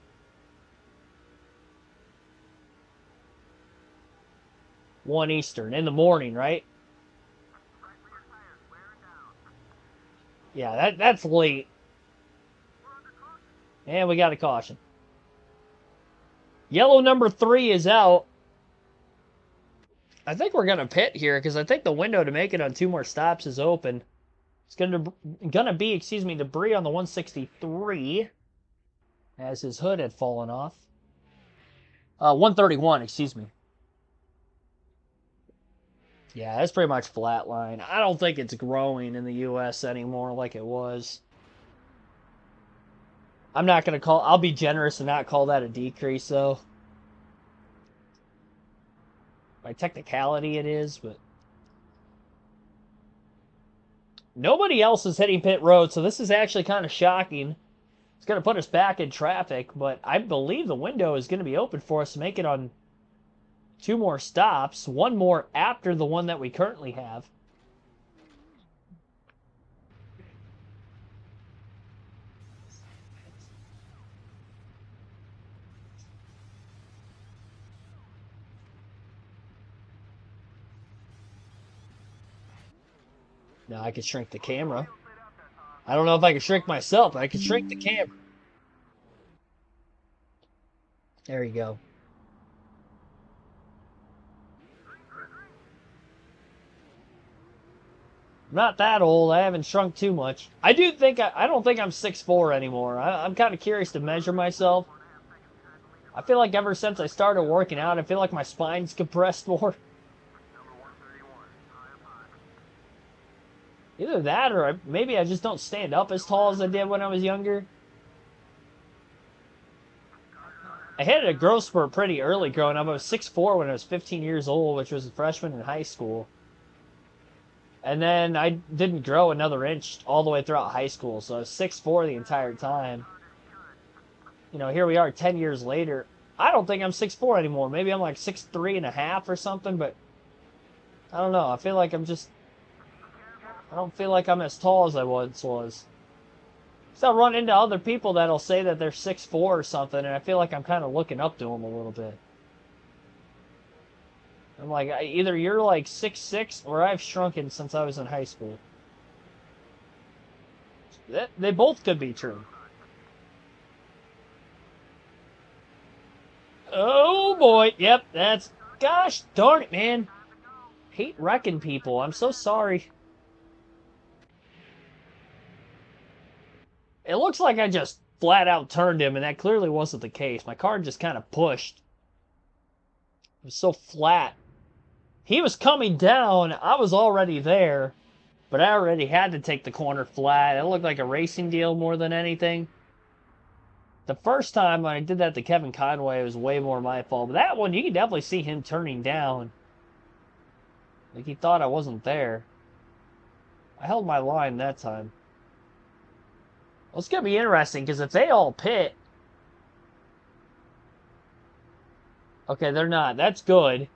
One Eastern in the morning, right? Yeah, that's late. And we got a caution. Yellow number 3 is out. I think we're going to pit here because I think the window to make it on 2 more stops is open. It's going to be, debris on the 163 as his hood had fallen off. 131, excuse me. Yeah, that's pretty much flatline. I don't think it's growing in the U.S. anymore like it was. I'm not going to call... I'll be generous and not call that a decrease, though. By technicality, it is, but... Nobody else is hitting pit road, so this is actually kind of shocking. It's going to put us back in traffic, but I believe the window is going to be open for us to make it on 2 more stops, 1 more after the one that we currently have. Now I could shrink the camera. I don't know if I can shrink myself, but I can shrink the camera. There you go. I'm not that old. I haven't shrunk too much. I don't think I'm 6'4" anymore. I'm kind of curious to measure myself. I feel like ever since I started working out, I feel like my spine's compressed more. Either that or maybe I just don't stand up as tall as I did when I was younger. I hit a growth spurt pretty early growing up. I was 6'4" when I was 15 years old, which was a freshman in high school. And then I didn't grow another inch all the way throughout high school, so I was 6'4" the entire time. You know, here we are 10 years later. I don't think I'm 6'4" anymore. Maybe I'm like 6'3.5" or something, but I don't know. I feel like I don't feel like I'm as tall as I once was. So I run into other people that'll say that they're 6'4" or something, and I feel like I'm kind of looking up to them a little bit. I'm like, either you're like 6'6", or I've shrunken since I was in high school. They both could be true. Oh boy, yep, that's... Gosh darn it, man. Hate wrecking people, I'm so sorry. It looks like I just flat out turned him, and that clearly wasn't the case. My car just kind of pushed. It was so flat. He was coming down. I was already there, but I already had to take the corner flat. It looked like a racing deal more than anything. The first time when I did that to Kevin Conway, it was way more my fault. But that one, you can definitely see him turning down. Like he thought I wasn't there. I held my line that time. Well, it's going to be interesting, because if they all pit... Okay, they're not. That's good.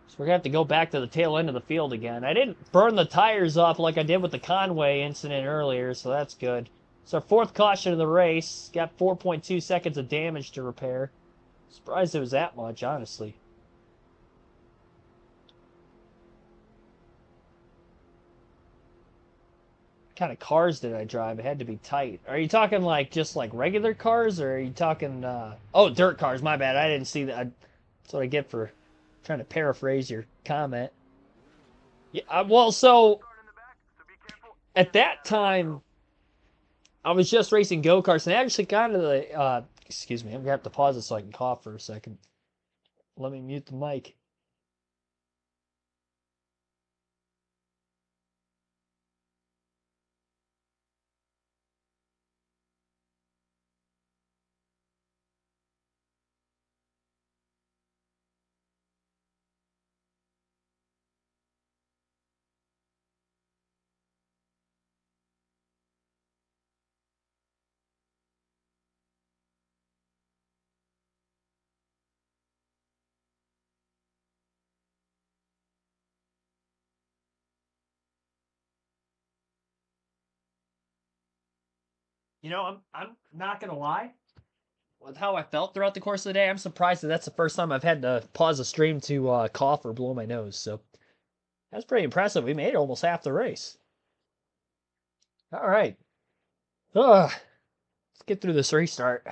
So we're going to have to go back to the tail end of the field again. I didn't burn the tires off like I did with the Conway incident earlier, so that's good. It's our fourth caution of the race. Got 4.2 seconds of damage to repair. Surprised it was that much, honestly. What kind of cars did I drive? It had to be tight. Are you talking like just like regular cars, or are you talking oh, dirt cars? My bad. I didn't see that. That's what I get for trying to paraphrase your comment. Yeah, well, so at that time I was just racing go-karts, and I actually got into the excuse me, I'm gonna have to pause it so I can cough for a second. Let me mute the mic. You know, I'm not gonna lie. With how I felt throughout the course of the day, I'm surprised that that's the first time I've had to pause the stream to cough or blow my nose. So that's pretty impressive. We made almost half the race. All right. Ugh. Let's get through this restart.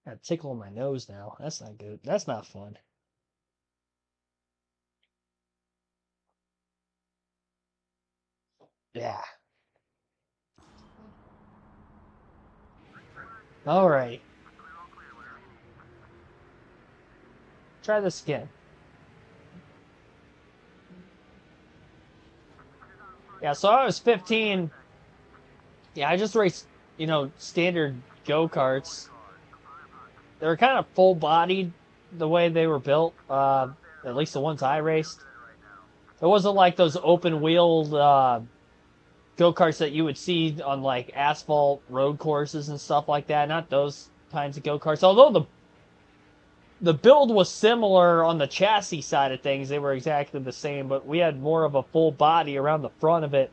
Got a tickle in my nose now. That's not good. That's not fun. Yeah. All right. Try this again. Yeah, so I was 15. Yeah, I just raced, you know, standard go-karts. They were kind of full-bodied the way they were built, at least the ones I raced. It wasn't like those open-wheeled go-karts that you would see on, like, asphalt road courses and stuff like that. Not those kinds of go-karts. Although the build was similar on the chassis side of things. They were exactly the same, but we had more of a full body around the front of it.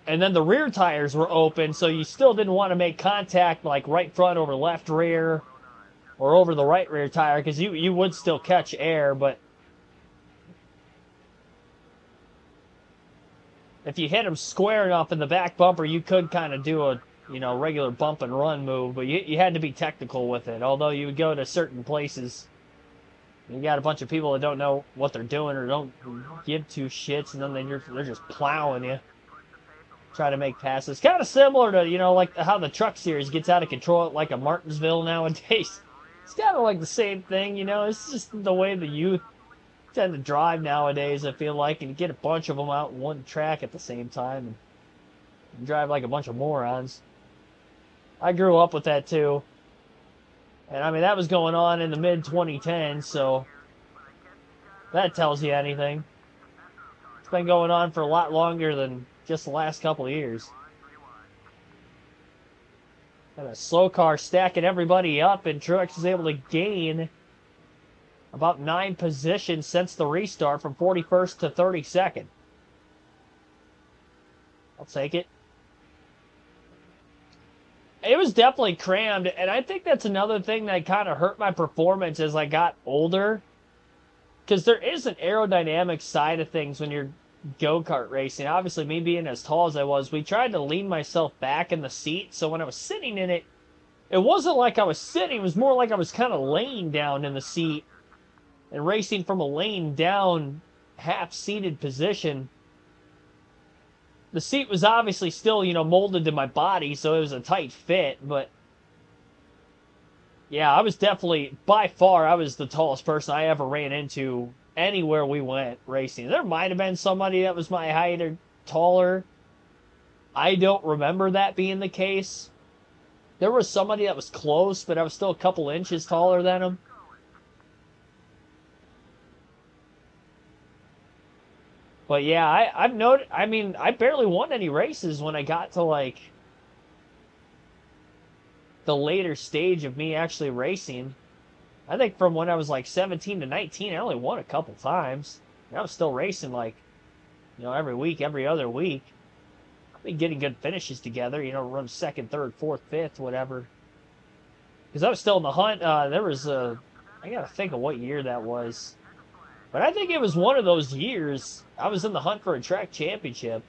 And then the rear tires were open, so you still didn't want to make contact like right front over left rear or over the right rear tire, because you would still catch air, but if you hit them square enough in the back bumper, you could kind of do a, you know, regular bump and run move, but you had to be technical with it. Although you would go to certain places, you got a bunch of people that don't know what they're doing or don't give two shits, and then they're just plowing you. Try to make passes. Kind of similar to, you know, like how the truck series gets out of control at like a Martinsville nowadays. It's kind of like the same thing, you know. It's just the way the youth tend to drive nowadays, I feel like, and you get a bunch of them out in one track at the same time and drive like a bunch of morons. I grew up with that too. And I mean, that was going on in the mid-2010s, so that tells you anything. It's been going on for a lot longer than just the last couple of years. And a slow car stacking everybody up, and Truex is able to gain about 9 positions since the restart from 41st to 32nd. I'll take it. It was definitely crammed, and I think that's another thing that kind of hurt my performance as I got older. Because there is an aerodynamic side of things when you're go-kart racing. Obviously, me being as tall as I was, we tried to lean myself back in the seat, so when I was sitting in it, it wasn't like I was sitting, it was more like I was kind of laying down in the seat and racing from a laying down, half-seated position. the seat was obviously still, molded to my body, so it was a tight fit, but yeah, I was definitely, by far, I was the tallest person I ever ran into anywhere we went racing. There might have been somebody that was my height or taller. I don't remember that being the case. There was somebody that was close, but I was still a couple inches taller than him. But yeah, I've noted, I mean, I barely won any races when I got to like the later stage of me actually racing. I think from when I was like 17 to 19, I only won a couple times. And I was still racing like, every week, every other week. I've been getting good finishes together, run second, third, fourth, fifth, whatever. Because I was still in the hunt. There was I got to think of what year that was. But I think it was one of those years I was in the hunt for a track championship.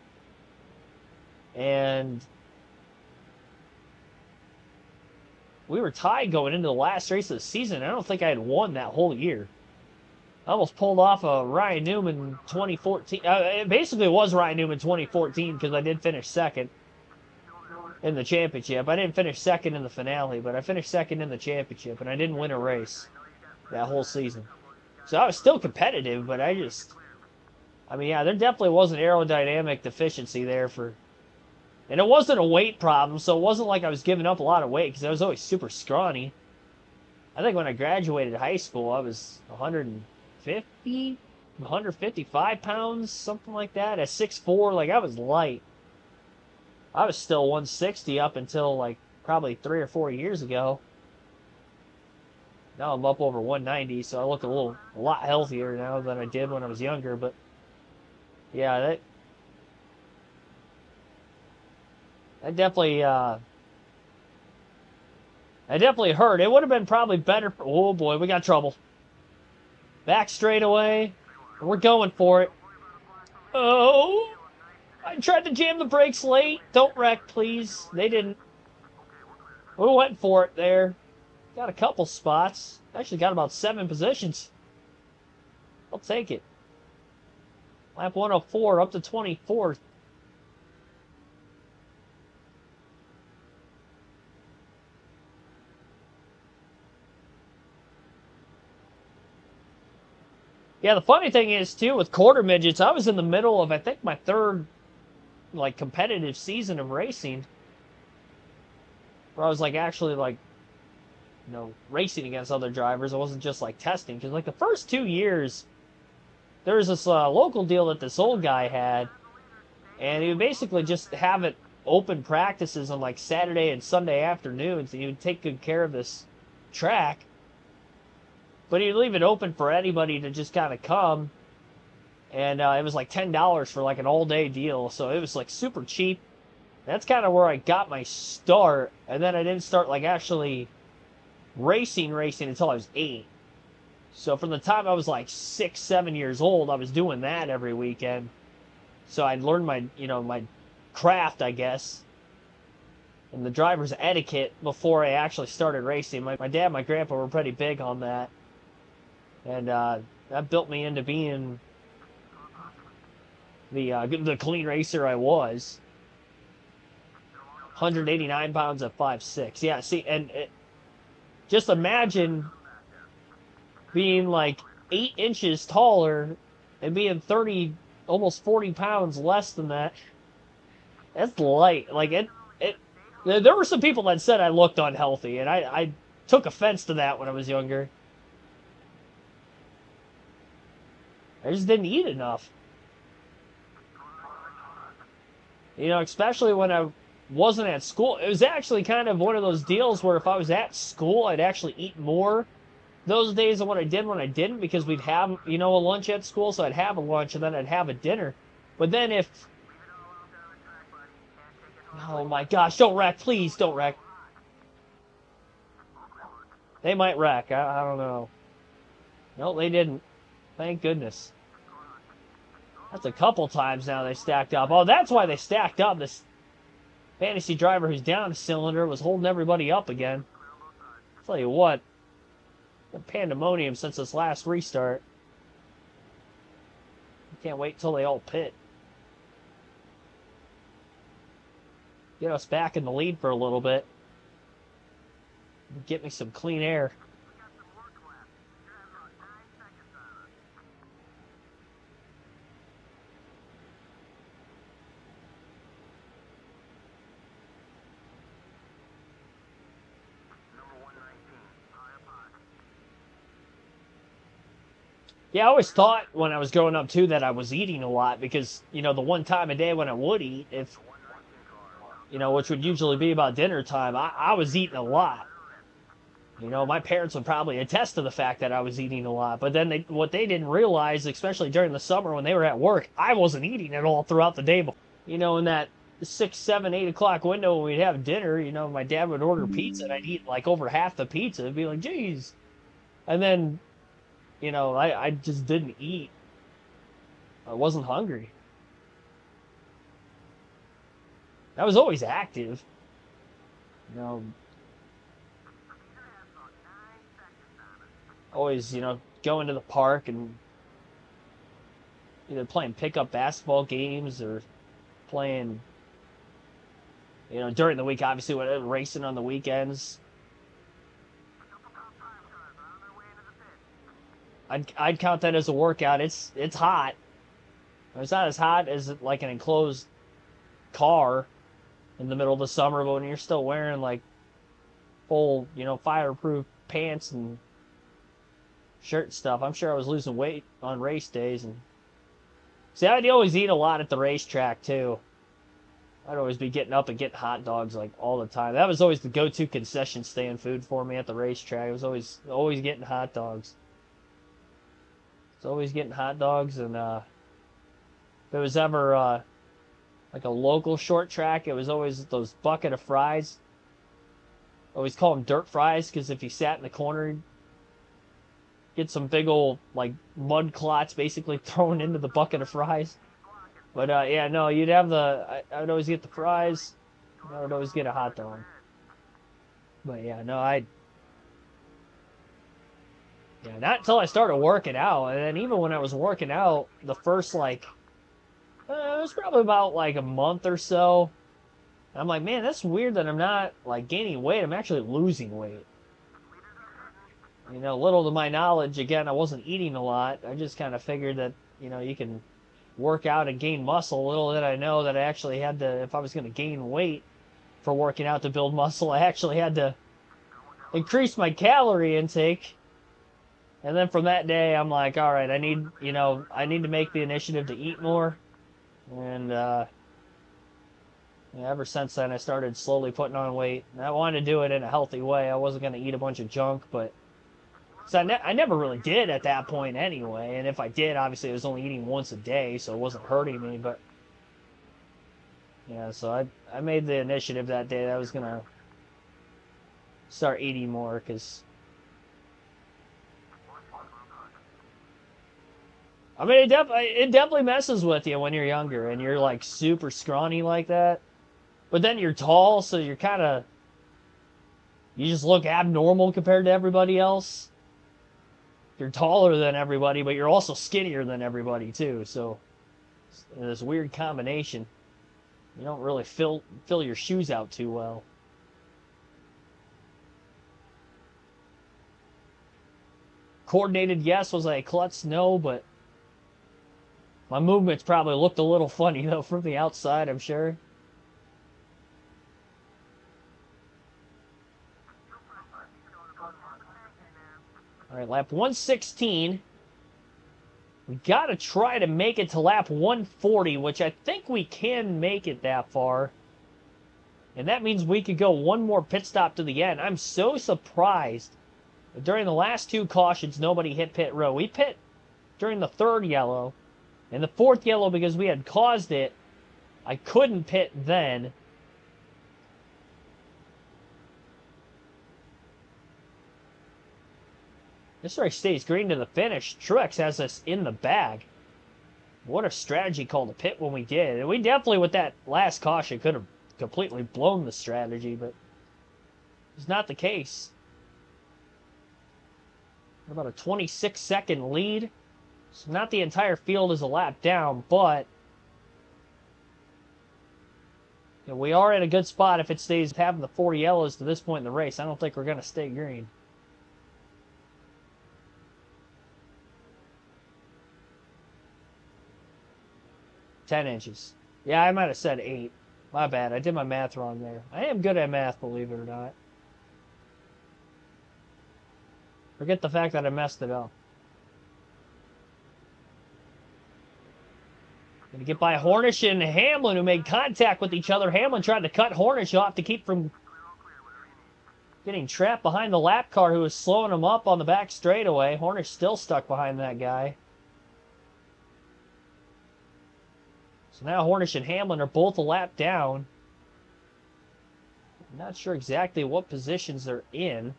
And we were tied going into the last race of the season. I don't think I had won that whole year. I almost pulled off a Ryan Newman 2014. It basically was Ryan Newman 2014 because I did finish second in the championship. I didn't finish second in the finale, but I finished second in the championship, and I didn't win a race that whole season. So I was still competitive, but I mean, yeah, there definitely was an aerodynamic deficiency there and it wasn't a weight problem, so it wasn't like I was giving up a lot of weight because I was always super scrawny. I think when I graduated high school, I was 155 pounds, something like that, at 6'4", like I was light. I was still 160 up until like probably 3 or 4 years ago. Now I'm up over 190, so I look a lot healthier now than I did when I was younger. But yeah, that definitely hurt. It would have been probably better. Oh boy, we got trouble. Back straightaway. We're going for it. Oh, I tried to jam the brakes late. Don't wreck, please. They didn't. We went for it there. Got a couple spots. Actually got about 7 positions. I'll take it. Lap 104 up to 24th. Yeah, the funny thing is, too, with quarter midgets, I was in the middle of, I think, my third, like, competitive season of racing. Where I was, like, actually, like, racing against other drivers. It wasn't just like testing. Because like the first 2 years, there was this local deal that this old guy had. And he would basically just have it open practices on like Saturday and Sunday afternoons. And he would take good care of this track. But he'd leave it open for anybody to just kind of come. And it was like $10 for like an all-day deal. So it was like super cheap. That's kind of where I got my start. And then I didn't start like actually racing until I was 8. So from the time I was like 6, 7 years old, I was doing that every weekend. So I'd learned my, my craft, I guess, and the driver's etiquette before I actually started racing. My dad and my grandpa were pretty big on that. And that built me into being the clean racer I was. 189 pounds at 5'6". Yeah, see, and just imagine being like 8 inches taller and being 30, almost 40 pounds less than that. That's light. Like there were some people that said I looked unhealthy, and I took offense to that when I was younger. I just didn't eat enough. Especially when I wasn't at school. It was actually kind of one of those deals where if I was at school, I'd actually eat more those days than what I did when I didn't, because we'd have, a lunch at school, so I'd have a lunch and then I'd have a dinner. But then if... Oh my gosh, don't wreck, please, don't wreck. They might wreck, I don't know. No, they didn't. Thank goodness. That's a couple times now they stacked up. Oh, that's why they stacked up. This fantasy driver who's down a cylinder was holding everybody up again. I'll tell you what, the pandemonium since this last restart. I can't wait till they all pit. get us back in the lead for a little bit. Get me some clean air. Yeah, I always thought when I was growing up, too, that I was eating a lot because, you know, the one time a day when I would eat, if, you know, which would usually be about dinner time, I was eating a lot. You know, my parents would probably attest to the fact that I was eating a lot. But then what they didn't realize, especially during the summer when they were at work, I wasn't eating at all throughout the day. You know, in that 6, 7, 8 o'clock window when we'd have dinner, you know, my dad would order pizza and I'd eat like over half the pizza. It'd be like, geez. And then, you know, I just didn't eat. I wasn't hungry. I was always active. You know, always, you know, going to the park and either playing pickup basketball games or playing, you know, during the week, obviously, racing on the weekends. I'd count that as a workout. It's hot. It's not as hot as like an enclosed car in the middle of the summer, but when you're still wearing like full, you know, fireproof pants and shirt stuff, I'm sure I was losing weight on race days. And see, I'd always eat a lot at the racetrack too. I'd always be getting up and getting hot dogs like all the time. That was always the go-to concession stand food for me at the racetrack. It was always getting hot dogs. It's always getting hot dogs, and if it was ever like a local short track, it was always those bucket of fries. I always call them dirt fries because if you sat in the corner, you'd get some big old like mud clots basically thrown into the bucket of fries. But yeah, no, you'd have I would always get the fries. I would always get a hot dog. But yeah, no, yeah, not until I started working out. And then even when I was working out, the first like, it was probably about like a month or so. I'm like, man, that's weird that I'm not like gaining weight. I'm actually losing weight. You know, little to my knowledge, again, I wasn't eating a lot. I just kind of figured that, you know, you can work out and gain muscle. Little did I know that I actually had to, if I was going to gain weight for working out to build muscle, I actually had to increase my calorie intake. And then from that day, I'm like, all right, I need to make the initiative to eat more. And yeah, ever since then, I started slowly putting on weight. And I wanted to do it in a healthy way. I wasn't going to eat a bunch of junk, but so I never really did at that point anyway. And if I did, obviously, I was only eating once a day, so it wasn't hurting me. But yeah, so I made the initiative that day that I was going to start eating more because I mean, it definitely messes with you when you're younger and you're like super scrawny like that. But then you're tall, so you just look abnormal compared to everybody else. You're taller than everybody, but you're also skinnier than everybody too. So it's this weird combination. You don't really fill your shoes out too well. Coordinated, yes. Was I a klutz? No, but my movements probably looked a little funny, though, from the outside, I'm sure. All right, lap 116. We got to try to make it to lap 140, which I think we can make it that far. And that means we could go one more pit stop to the end. I'm so surprised. During the last two cautions, nobody hit pit row. We pit during the third yellow. And the fourth yellow, because we had caused it, I couldn't pit then. This race stays green to the finish. Truex has us in the bag. What a strategy call to pit when we did. And we definitely, with that last caution, could have completely blown the strategy, but it's not the case. About a 26-second lead. So not the entire field is a lap down, but You know, we are in a good spot if it stays having the 4 yellows to this point in the race. I don't think we're going to stay green. $10". Yeah, I might have said 8. My bad. I did my math wrong there. I am good at math, believe it or not. Forget the fact that I messed it up. Going to get by Hornish and Hamlin, who made contact with each other. Hamlin tried to cut Hornish off to keep from getting trapped behind the lap car, who was slowing him up on the back straightaway. Hornish still stuck behind that guy. So now Hornish and Hamlin are both a lap down. I'm not sure exactly what positions they're in.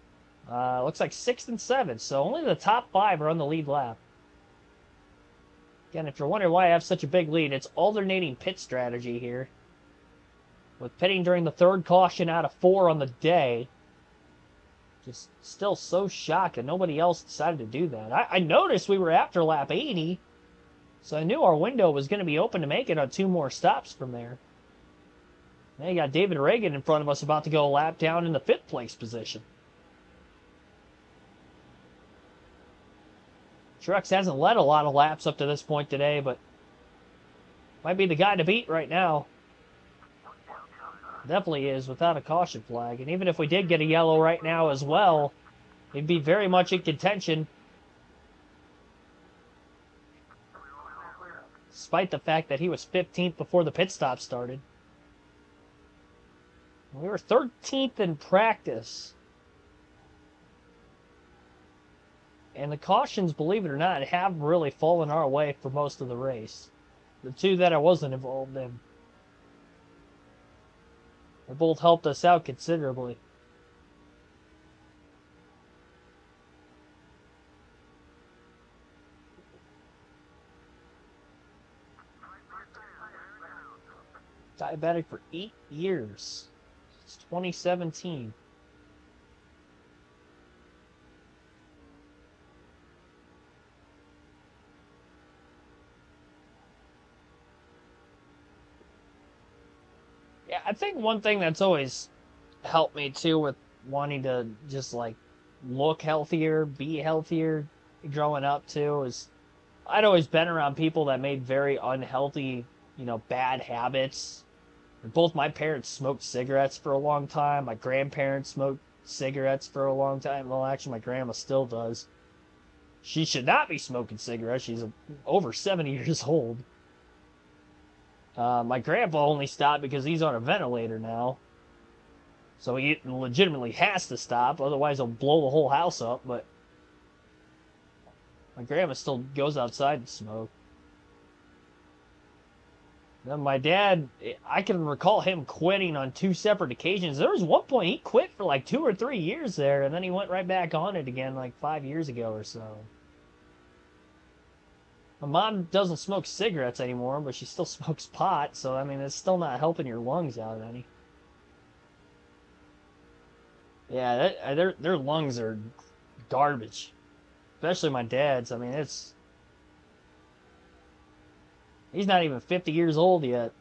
Looks like 6th and 7th, so only the top 5 are on the lead lap. Again, if you're wondering why I have such a big lead, it's alternating pit strategy here. With pitting during the 3rd caution out of 4 on the day. Just still so shocked that nobody else decided to do that. I noticed we were after lap 80, so I knew our window was going to be open to make it on 2 more stops from there. Now you got David Reagan in front of us about to go a lap down in the 5th place position. Truex hasn't led a lot of laps up to this point today, but might be the guy to beat right now. Definitely is, without a caution flag. And even if we did get a yellow right now as well, he'd be very much in contention. Despite the fact that he was 15th before the pit stop started. We were 13th in practice. And the cautions, believe it or not, have really fallen our way for most of the race. The 2 that I wasn't involved in. They both helped us out considerably. Diabetic for 8 years. It's 2017. Yeah, I think one thing that's always helped me too with wanting to just like look healthier, be healthier growing up too is I'd always been around people that made very unhealthy, bad habits. Both my parents smoked cigarettes for a long time. My grandparents smoked cigarettes for a long time. Well, actually, my grandma still does. She should not be smoking cigarettes. She's over 70 years old. My grandpa only stopped because he's on a ventilator now. So he legitimately has to stop, otherwise he'll blow the whole house up, but my grandma still goes outside to smoke. Then my dad, I can recall him quitting on 2 separate occasions. There was one point he quit for like 2 or 3 years there, and then he went right back on it again like 5 years ago or so. My mom doesn't smoke cigarettes anymore, but she still smokes pot, so I mean, it's still not helping your lungs out any. Yeah, their lungs are garbage. Especially my dad's. I mean, he's not even 50 years old yet.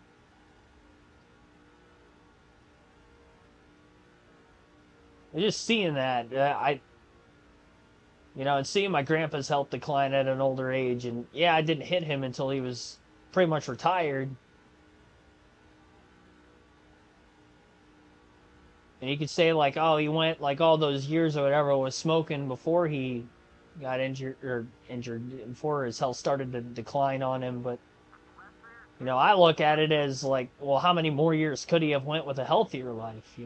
And just seeing that, and seeing my grandpa's health decline at an older age, and yeah, I didn't hit him until he was pretty much retired. And you could say, like, oh, he went, like, all those years or whatever was smoking before he got injured, before his health started to decline on him. But, I look at it as, like, well, how many more years could he have went with a healthier life,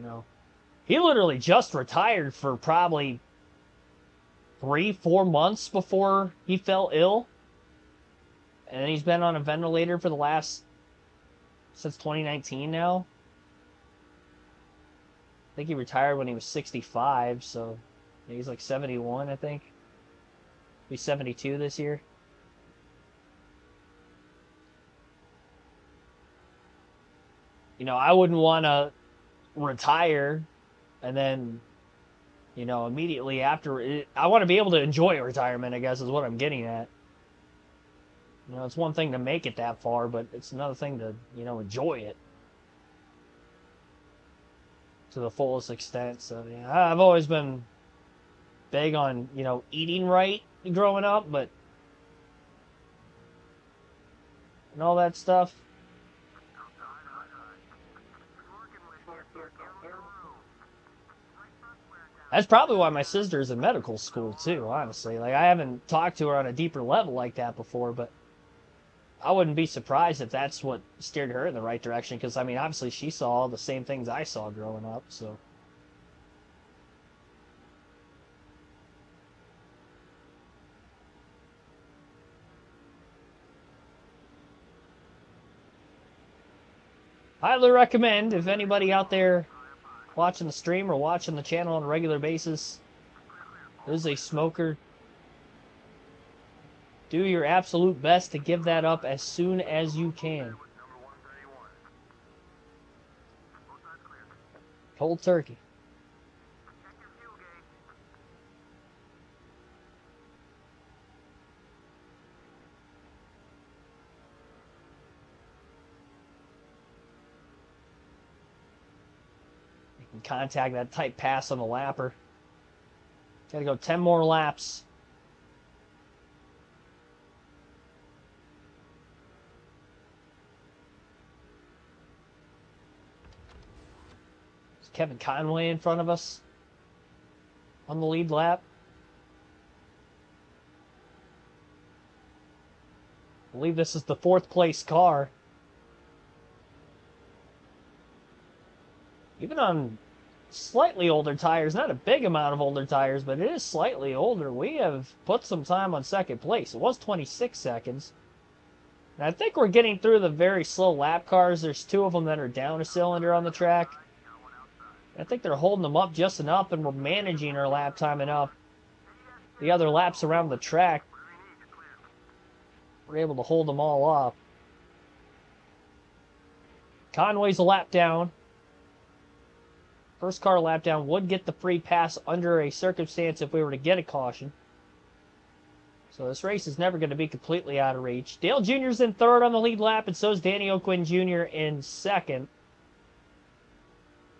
He literally just retired for probably 3-4 months before he fell ill. And he's been on a ventilator for since 2019 now. I think he retired when he was 65, so he's like 71, I think. He's 72 this year. I wouldn't want to retire and then, immediately after it, I want to be able to enjoy retirement, I guess is what I'm getting at. It's one thing to make it that far, but it's another thing to, enjoy it. to the fullest extent. So yeah, I've always been big on, you know, eating right growing up, but and all that stuff. That's probably why my sister's in medical school too, honestly. Like, I haven't talked to her on a deeper level like that before, but I wouldn't be surprised if that's what steered her in the right direction, because I mean, obviously she saw all the same things I saw growing up, so. Highly recommend, if anybody out there watching the stream or watching the channel on a regular basis is a smoker, do your absolute best to give that up as soon as you can. Cold turkey. You can contact that tight pass on the lapper. Gotta go 10 more laps. Is Kevin Conway in front of us on the lead lap? I believe this is the 4th place car. Even on slightly older tires, not a big amount of older tires, but it is slightly older, we have put some time on 2nd place. It was 26 seconds. And I think we're getting through the very slow lap cars. There's 2 of them that are down a cylinder on the track. I think they're holding them up just enough, and we're managing our lap time enough. The other laps around the track, we're able to hold them all up. Conway's a lap down. First car lap down would get the free pass under a circumstance if we were to get a caution. So this race is never going to be completely out of reach. Dale Jr.'s in 3rd on the lead lap, and so is Danny O'Quinn Jr. in 2nd.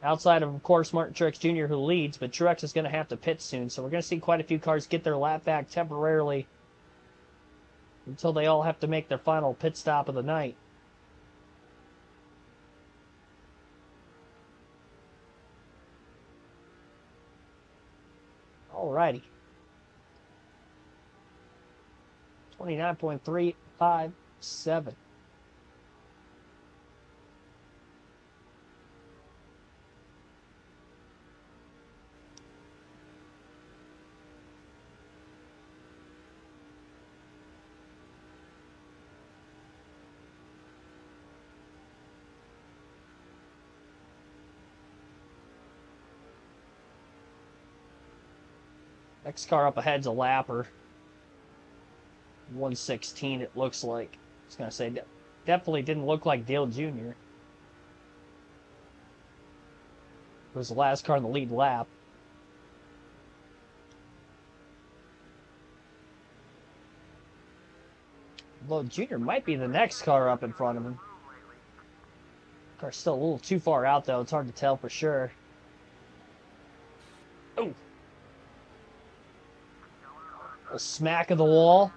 Outside of course, Martin Truex Jr., who leads, but Truex is going to have to pit soon. So we're going to see quite a few cars get their lap back temporarily until they all have to make their final pit stop of the night. Alrighty. 29.357. Next car up ahead's a lapper. 116 it looks like. I was going to say, definitely didn't look like Dale Jr. It was the last car in the lead lap. Although Jr. might be the next car up in front of him. Car's still a little too far out, though. It's hard to tell for sure. Oh! A smack of the wall.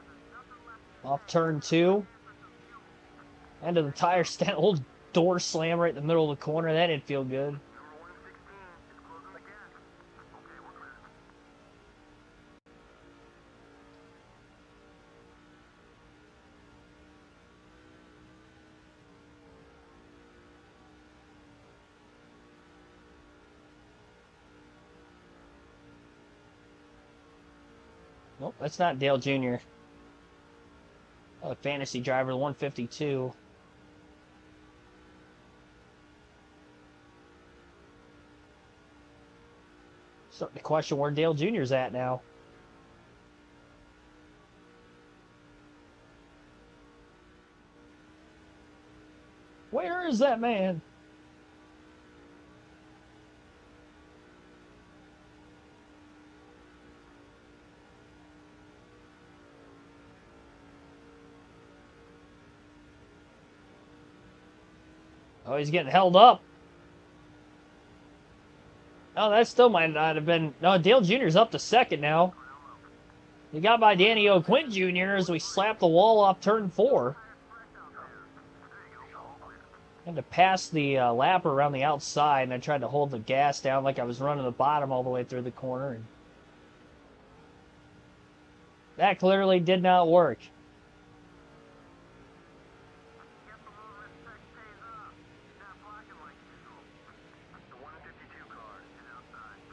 Off turn 2. End of the tire stand. A little door slam right in the middle of the corner. That didn't feel good. Nope, that's not Dale Jr. Oh, fantasy driver, 152. Starting to question where Dale Jr.'s at now. Where is that man? Oh, he's getting held up. Oh, that still might not have been... No, Dale Jr.'s up to second now. He got by Danny O'Quinn Jr. as we slapped the wall off turn 4. Had to pass the lapper around the outside, and I tried to hold the gas down like I was running the bottom all the way through the corner. And that clearly did not work.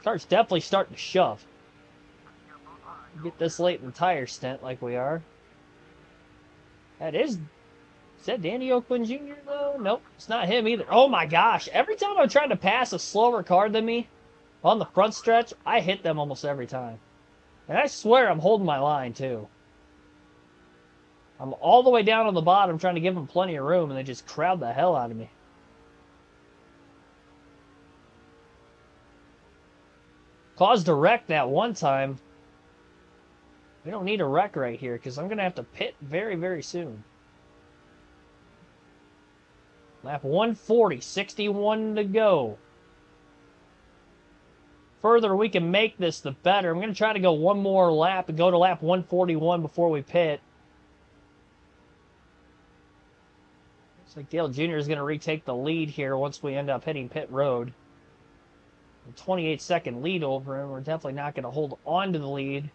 Car's definitely starting to shove. Get this late in the tire stint like we are. Is that Danny O'Quinn Jr. though? Nope, it's not him either. Oh my gosh, every time I'm trying to pass a slower car than me on the front stretch, I hit them almost every time. And I swear I'm holding my line too. I'm all the way down on the bottom trying to give them plenty of room, and they just crowd the hell out of me. Caused a wreck that one time. We don't need a wreck right here because I'm going to have to pit very, very soon. Lap 140, 61 to go. Further we can make this, the better. I'm going to try to go one more lap and go to lap 141 before we pit. Looks like Dale Jr. is going to retake the lead here once we end up hitting pit road. A 28-second lead over him. We're definitely not going to hold on to the lead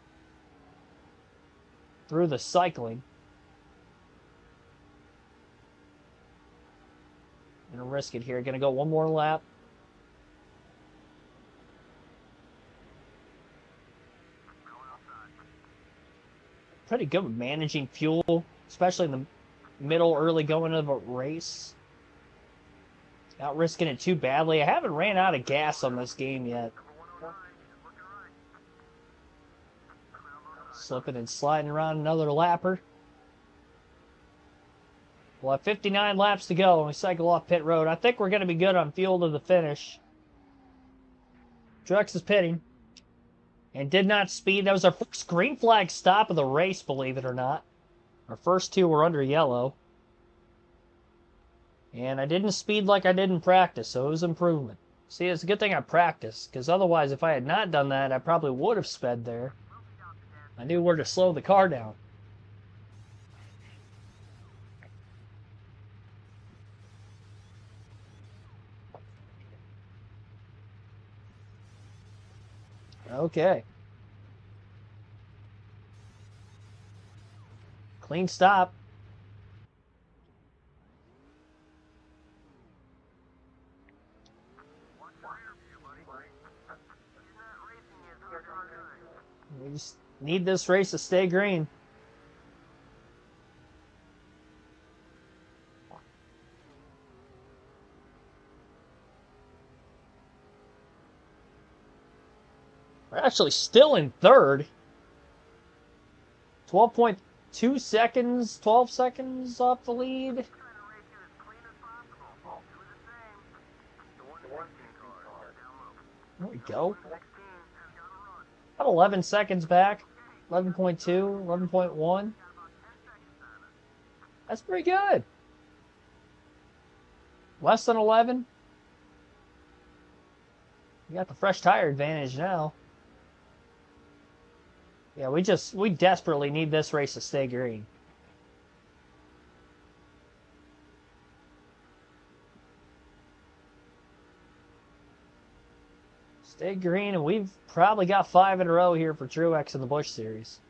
through the cycling. Gonna risk it here. Gonna go one more lap. Pretty good with managing fuel, especially in the middle, early going of a race. Not risking it too badly. I haven't ran out of gas on this game yet. Slipping and sliding around another lapper. We'll have 59 laps to go when we cycle off pit road. I think we're going to be good on fuel to the finish. Truex is pitting. And did not speed. That was our first green flag stop of the race, believe it or not. Our first two were under yellow. And I didn't speed like I did in practice, so it was improvement. See, it's a good thing I practiced, because otherwise, if I had not done that, I probably would have sped there. I knew where to slow the car down. Okay. Clean stop. We just need this race to stay green. We're actually still in third. 12.2 seconds, 12 seconds off the lead. There we go. About 11 seconds back. 11.2, 11.1. That's pretty good. Less than 11. We got the fresh tire advantage now. Yeah, we desperately need this race to stay green. Stay green, and we've probably got 5 in a row here for Truex in the Busch Series.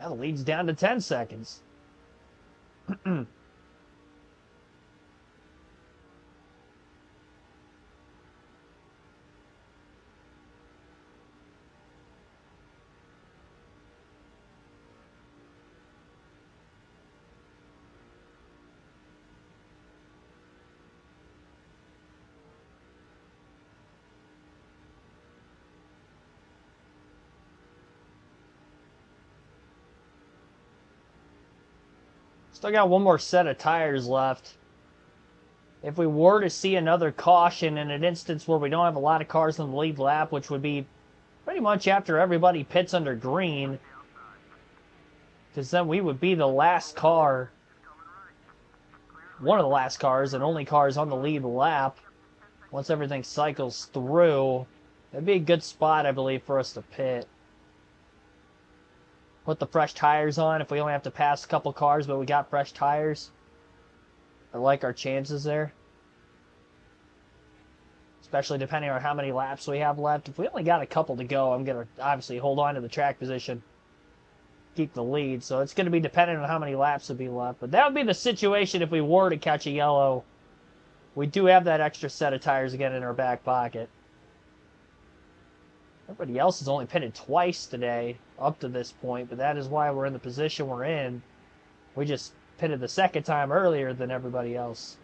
That leads down to 10 seconds. Still got one more set of tires left. If we were to see another caution in an instance where we don't have a lot of cars on the lead lap, which would be pretty much after everybody pits under green, because then we would be the last car, one of the last cars and only cars on the lead lap once everything cycles through. That'd be a good spot, I believe, for us to pit. Put the fresh tires on if we only have to pass a couple cars, but we got fresh tires. I like our chances there. Especially depending on how many laps we have left. If we only got a couple to go, I'm going to obviously hold on to the track position. Keep the lead. So it's going to be dependent on how many laps would be left. But that would be the situation if we were to catch a yellow. We do have that extra set of tires again in our back pocket. Everybody else has only pitted twice today up to this point, but that is why we're in the position we're in. We just pitted the second time earlier than everybody else.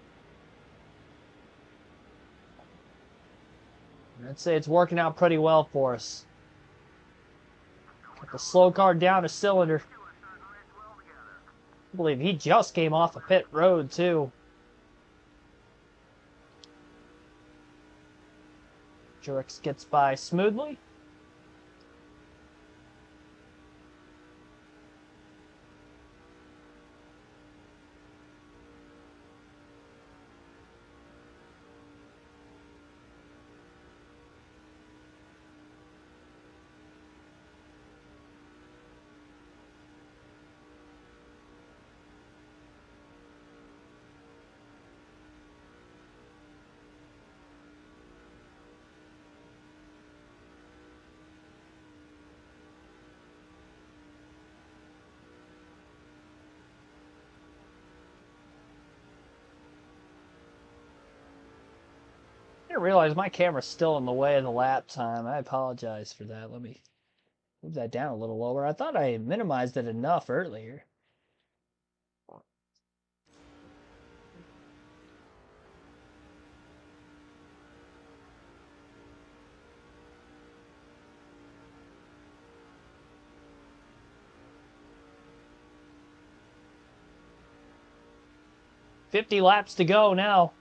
And I'd say it's working out pretty well for us. Got the slow car down a cylinder. I believe he just came off a pit road too. Truex gets by smoothly. I didn't realize my camera's still in the way of the lap time. I apologize for that. Let me move that down a little lower. I thought I minimized it enough earlier. $50 laps to go now.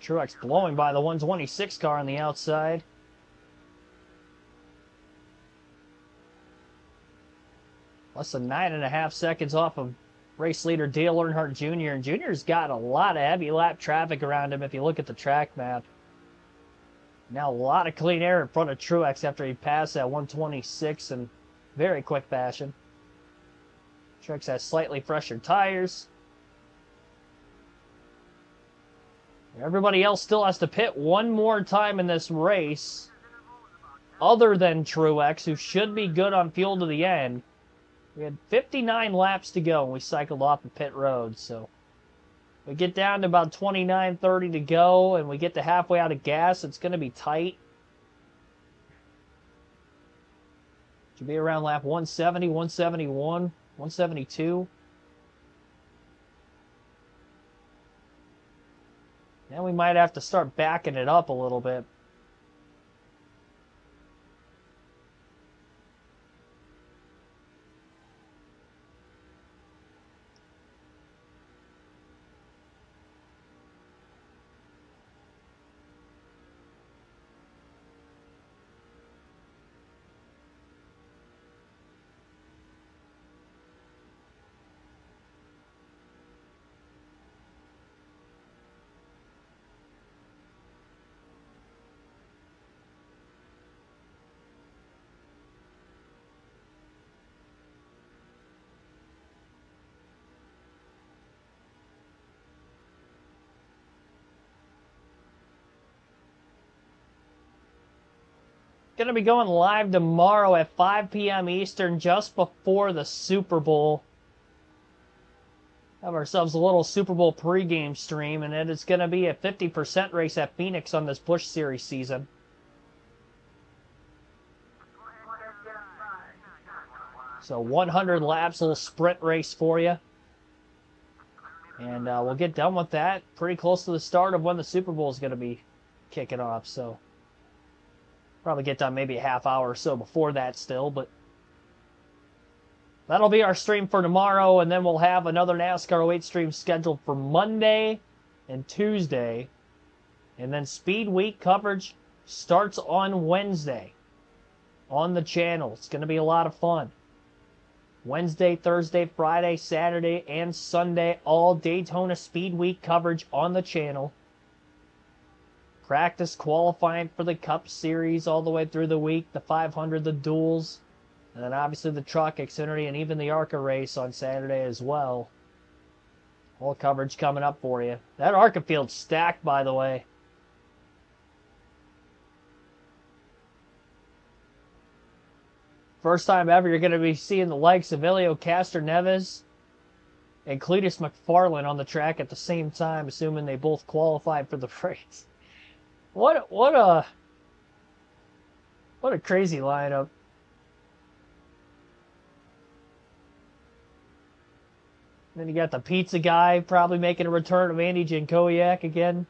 Truex blowing by the 126 car on the outside. Less than 9.5 seconds off of race leader Dale Earnhardt Jr. And Jr.'s got a lot of heavy lap traffic around him if you look at the track map. Now a lot of clean air in front of Truex after he passed that 126 in very quick fashion. Truex has slightly fresher tires. Everybody else still has to pit one more time in this race, other than Truex, who should be good on fuel to the end. We had 59 laps to go, and we cycled off the pit road, so we get down to about 29, 30 to go, and we get to halfway out of gas. It's going to be tight. Should be around lap 170, 171, 172. And we might have to start backing it up a little bit. Going to be going live tomorrow at 5 p.m. Eastern, just before the Super Bowl. Have ourselves a little Super Bowl pregame stream, and it's going to be a 50% race at Phoenix on this Busch Series season. So 100 laps, a little sprint race for you. And we'll get done with that pretty close to the start of when the Super Bowl is going to be kicking off. So probably get done maybe a half hour or so before that still, but that'll be our stream for tomorrow, and then we'll have another NASCAR 08 stream scheduled for Monday and Tuesday, and then Speed Week coverage starts on Wednesday on the channel. It's going to be a lot of fun. Wednesday, Thursday, Friday, Saturday, and Sunday, all Daytona Speed Week coverage on the channel. Practice qualifying for the Cup Series all the way through the week, the 500, the duels, and then obviously the Truck, Xfinity, and even the ARCA race on Saturday as well. All coverage coming up for you. That ARCA field's stacked, by the way. First time ever you're going to be seeing the likes of Helio Castroneves and Cletus McFarlane on the track at the same time, assuming they both qualified for the race. What a crazy lineup. Then you got the pizza guy probably making a return of Andy Jankowiak again.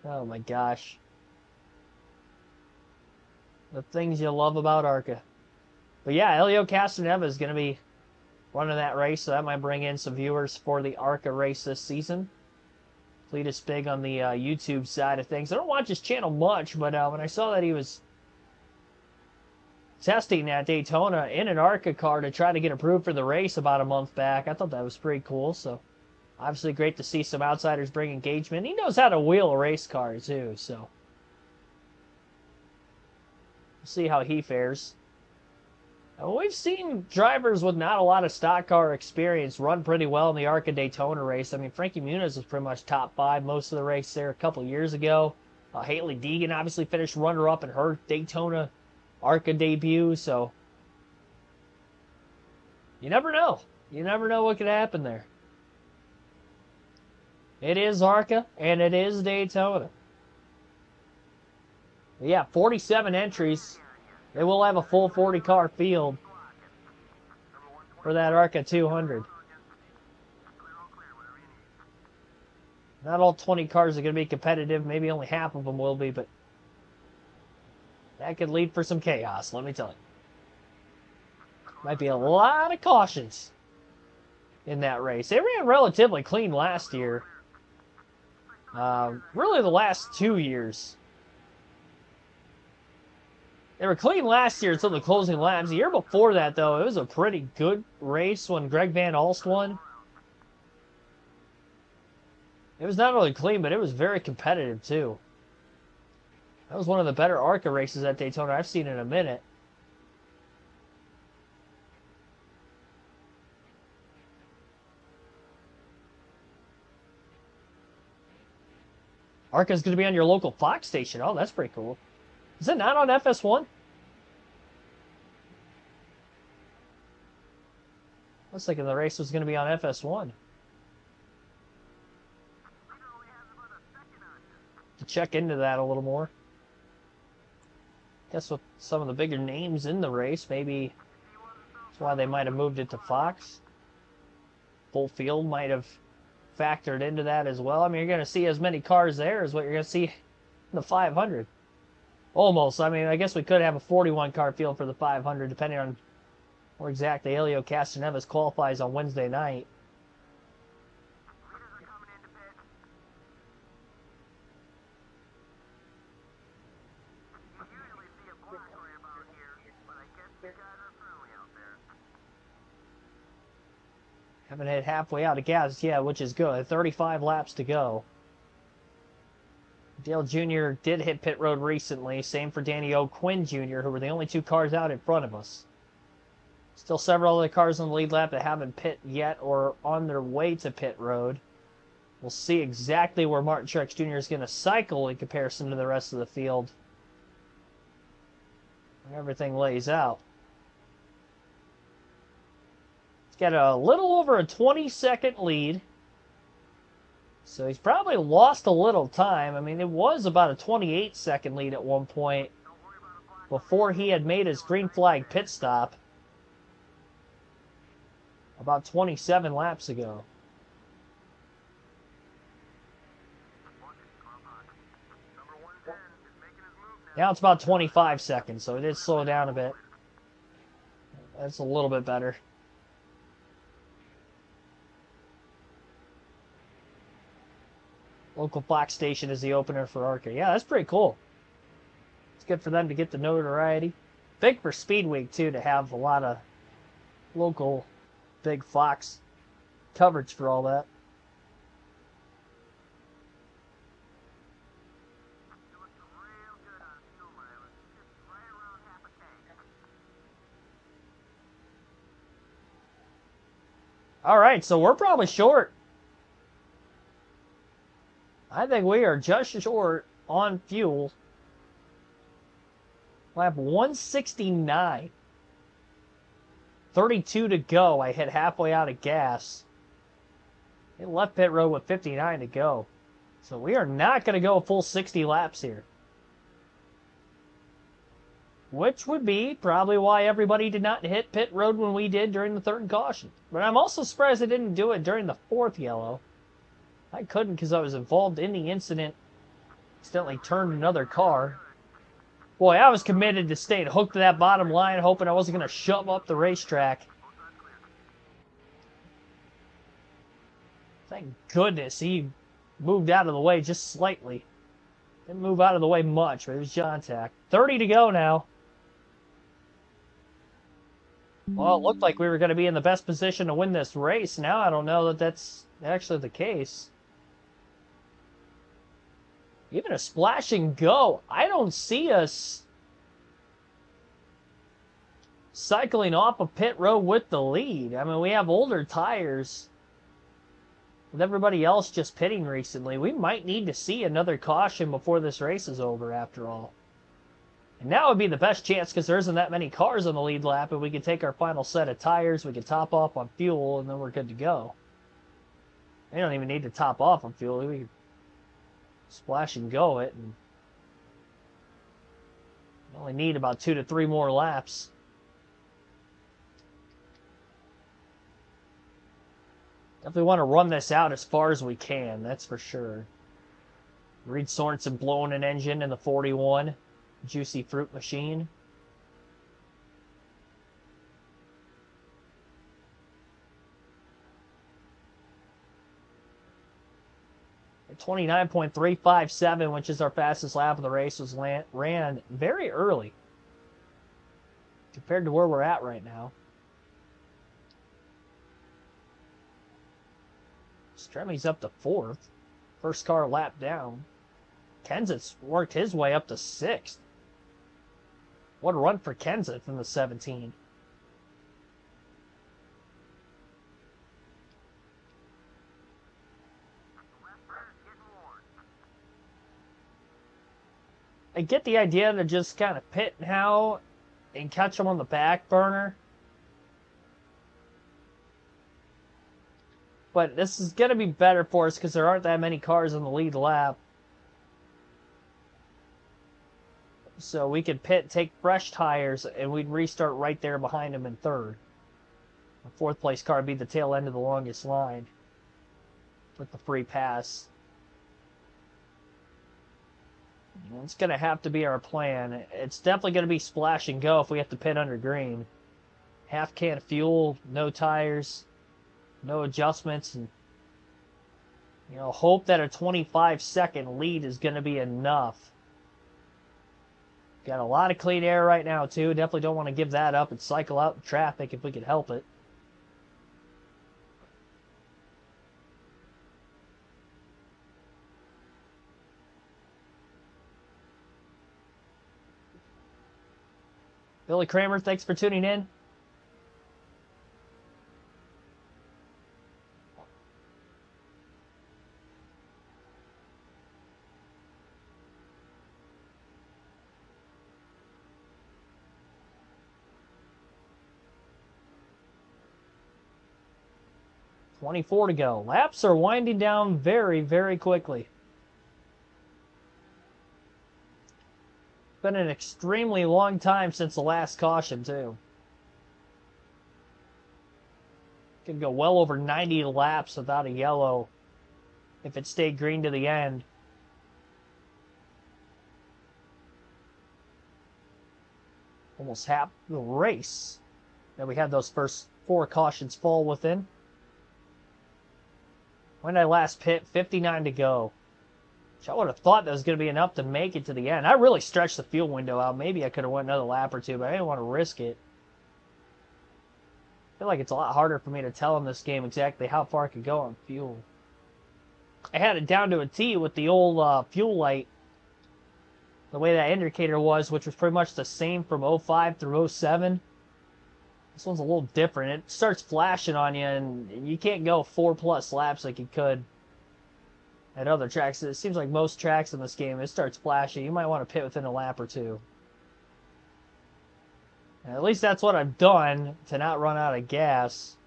Oh my gosh. The things you love about ARCA. But yeah, Helio Castroneves is going to be running that race, so that might bring in some viewers for the ARCA race this season. Cletus big on the YouTube side of things. I don't watch his channel much, but when I saw that he was testing at Daytona in an ARCA car to try to get approved for the race about a month back, I thought that was pretty cool. So obviously great to see some outsiders bring engagement. He knows how to wheel a race car too, so we'll see how he fares. We've seen drivers with not a lot of stock car experience run pretty well in the ARCA Daytona race. I mean, Frankie Muniz was pretty much top 5 most of the race there a couple years ago. Haley Deegan obviously finished runner-up in her Daytona ARCA debut, so you never know. You never know what could happen there. It is ARCA, and it is Daytona. But yeah, 47 entries. They will have a full 40-car field for that ARCA 200. Not all 20 cars are going to be competitive. Maybe only half of them will be, but that could lead for some chaos, let me tell you. Might be a lot of cautions in that race. They ran relatively clean last year. Really the last 2 years. They were clean last year until the closing laps. The year before that, though, it was a pretty good race when Greg Van Alst won. It was not only clean, but it was very competitive, too. That was one of the better ARCA races at Daytona I've seen in a minute. ARCA's going to be on your local Fox station. Oh, that's pretty cool. Is it not on FS1? I was thinking the race was going to be on FS1. To check into that a little more. Guess with some of the bigger names in the race, maybe that's why they might have moved it to Fox. Full field might have factored into that as well. I mean, you're going to see as many cars there as what you're going to see in the 500. Almost. I mean, I guess we could have a 41 car field for the 500, depending on where exactly Helio Castroneves qualifies on Wednesday night. Haven't hit halfway out of gas yet, which is good. 35 laps to go. Dale Jr. did hit pit road recently. Same for Danny O'Quinn Jr., who were the only two cars out in front of us. Still several other cars on the lead lap that haven't pit yet or on their way to pit road. We'll see exactly where Martin Truex Jr. is going to cycle in comparison to the rest of the field. Everything lays out. He's got a little over a 20-second lead. So he's probably lost a little time. I mean, it was about a 28-second lead at one point before he had made his green flag pit stop about 27 laps ago. Now it's about 25 seconds, so it did slow down a bit. That's a little bit better. Local Fox station is the opener for ARCA. Yeah, that's pretty cool. It's good for them to get the notoriety. Big for Speed Week, too, to have a lot of local big Fox coverage for all that. All right, so we're probably short. I think we are just short on fuel. Lap 169. 32 to go. I hit halfway out of gas. It left pit road with 59 to go. So we are not going to go a full 60 laps here. Which would be probably why everybody did not hit pit road when we did during the third caution. But I'm also surprised they didn't do it during the fourth yellow. I couldn't because I was involved in the incident. Accidentally turned another car. Boy, I was committed to staying hooked to that bottom line, hoping I wasn't going to shove up the racetrack. Thank goodness he moved out of the way just slightly. Didn't move out of the way much, but it was contact. 30 to go now. Well, it looked like we were going to be in the best position to win this race. Now I don't know that that's actually the case. Even a splash and go. I don't see us cycling off of pit road with the lead. I mean, we have older tires. With everybody else just pitting recently, we might need to see another caution before this race is over, after all. And now would be the best chance because there isn't that many cars on the lead lap, and we can take our final set of tires, we can top off on fuel, and then we're good to go. We don't even need to top off on fuel. We can splash and go it, and we only need about 2 to 3 more laps. Definitely want to run this out as far as we can, that's for sure. Reed Sorensen blowing an engine in the 41. Juicy Fruit Machine. 29.357, which is our fastest lap of the race, was ran very early compared to where we're at right now. Stremmy's up to 4th. First car lap down. Kenseth's worked his way up to 6th. What a run for Kenseth in the 17. I get the idea to just kind of pit now and catch them on the back burner. But this is going to be better for us because there aren't that many cars on the lead lap. So we could pit, take fresh tires, and we'd restart right there behind them in 3rd. The 4th place car would be the tail end of the longest line. with the free pass. It's going to have to be our plan. It's definitely going to be splash and go if we have to pit under green. Half can of fuel, no tires, no adjustments, and hope that a 25-second lead is going to be enough. Got a lot of clean air right now too. Definitely don't want to give that up and cycle out in traffic if we could help it. Billy Kramer, thanks for tuning in. .24 to go. Laps are winding down very, very quickly. Been an extremely long time since the last caution, too. Could go well over 90 laps without a yellow if it stayed green to the end. Almost half the race that we had those first 4 cautions fall within. When did I last pit? 59 to go. I would have thought that was going to be enough to make it to the end. I really stretched the fuel window out. Maybe I could have went another lap or two, but I didn't want to risk it. I feel like it's a lot harder for me to tell in this game exactly how far I could go on fuel. I had it down to a T with the old fuel light. The way that indicator was, which was pretty much the same from 05 through 07. This one's a little different. It starts flashing on you, and you can't go 4+ laps like you could at other tracks. It seems like most tracks in this game, it starts flashing. You might want to pit within a lap or two. And at least that's what I've done to not run out of gas.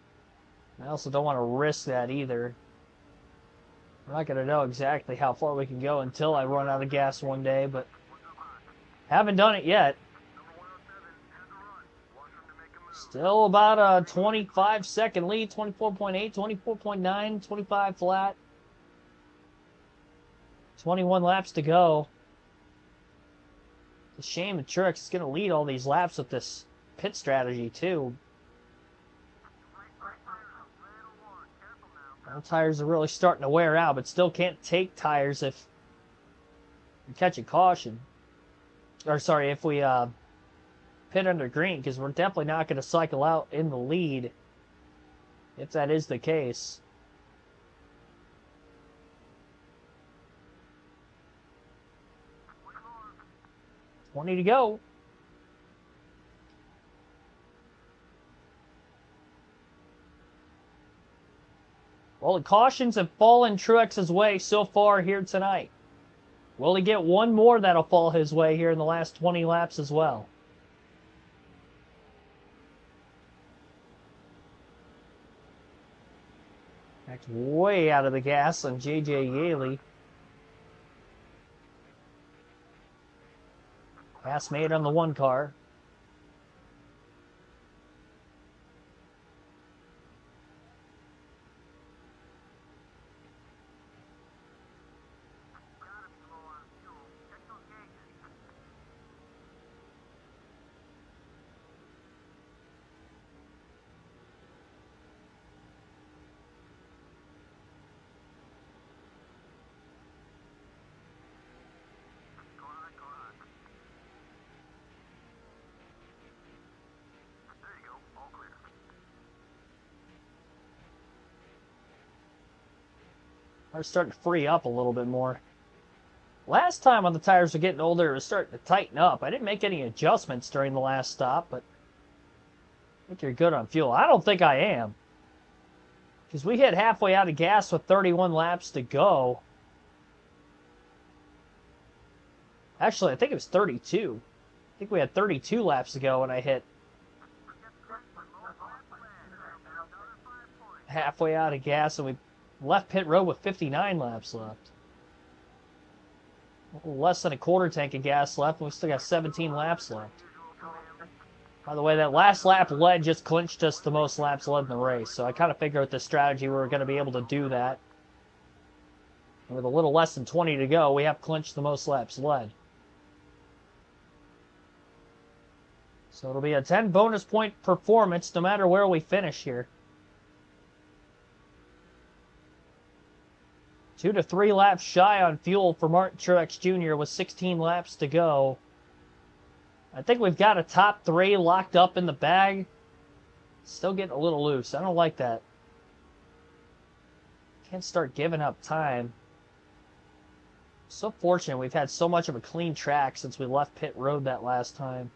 I also don't want to risk that either. I'm not going to know exactly how far we can go until I run out of gas one day, but haven't done it yet. Still about a 25-second lead, 24.8, 24.9, 25 flat. 21 laps to go. It's a shame that Truex is going to lead all these laps with this pit strategy, too. Our tires are really starting to wear out, but still can't take tires if we catch a caution. Or, sorry, if we pit under green, because we're definitely not going to cycle out in the lead if that is the case. $20 to go. Well, the cautions have fallen Truex's way so far here tonight. Will he get one more that'll fall his way here in the last 20 laps as well? That's way out of the gas on J.J. Yaley. Pass made on the 1 car. They're starting to free up a little bit more. Last time when the tires were getting older, it was starting to tighten up. I didn't make any adjustments during the last stop, but I think you're good on fuel. I don't think I am. Because we hit halfway out of gas with 31 laps to go. Actually, I think it was 32. I think we had 32 laps to go when I hit halfway out of gas, and we left pit road with 59 laps left. Less than a quarter tank of gas left, and we still got 17 laps left. By the way, that last lap lead just clinched us the most laps led in the race, so I kind of figured with this strategy we were going to be able to do that. With a little less than 20 to go, we have clinched the most laps led. So it'll be a 10 bonus point performance no matter where we finish here. 2 to 3 laps shy on fuel for Martin Truex Jr. with 16 laps to go. I think we've got a top 3 locked up in the bag. Still getting a little loose. I don't like that. Can't start giving up time. So fortunate we've had so much of a clean track since we left pit road that last time.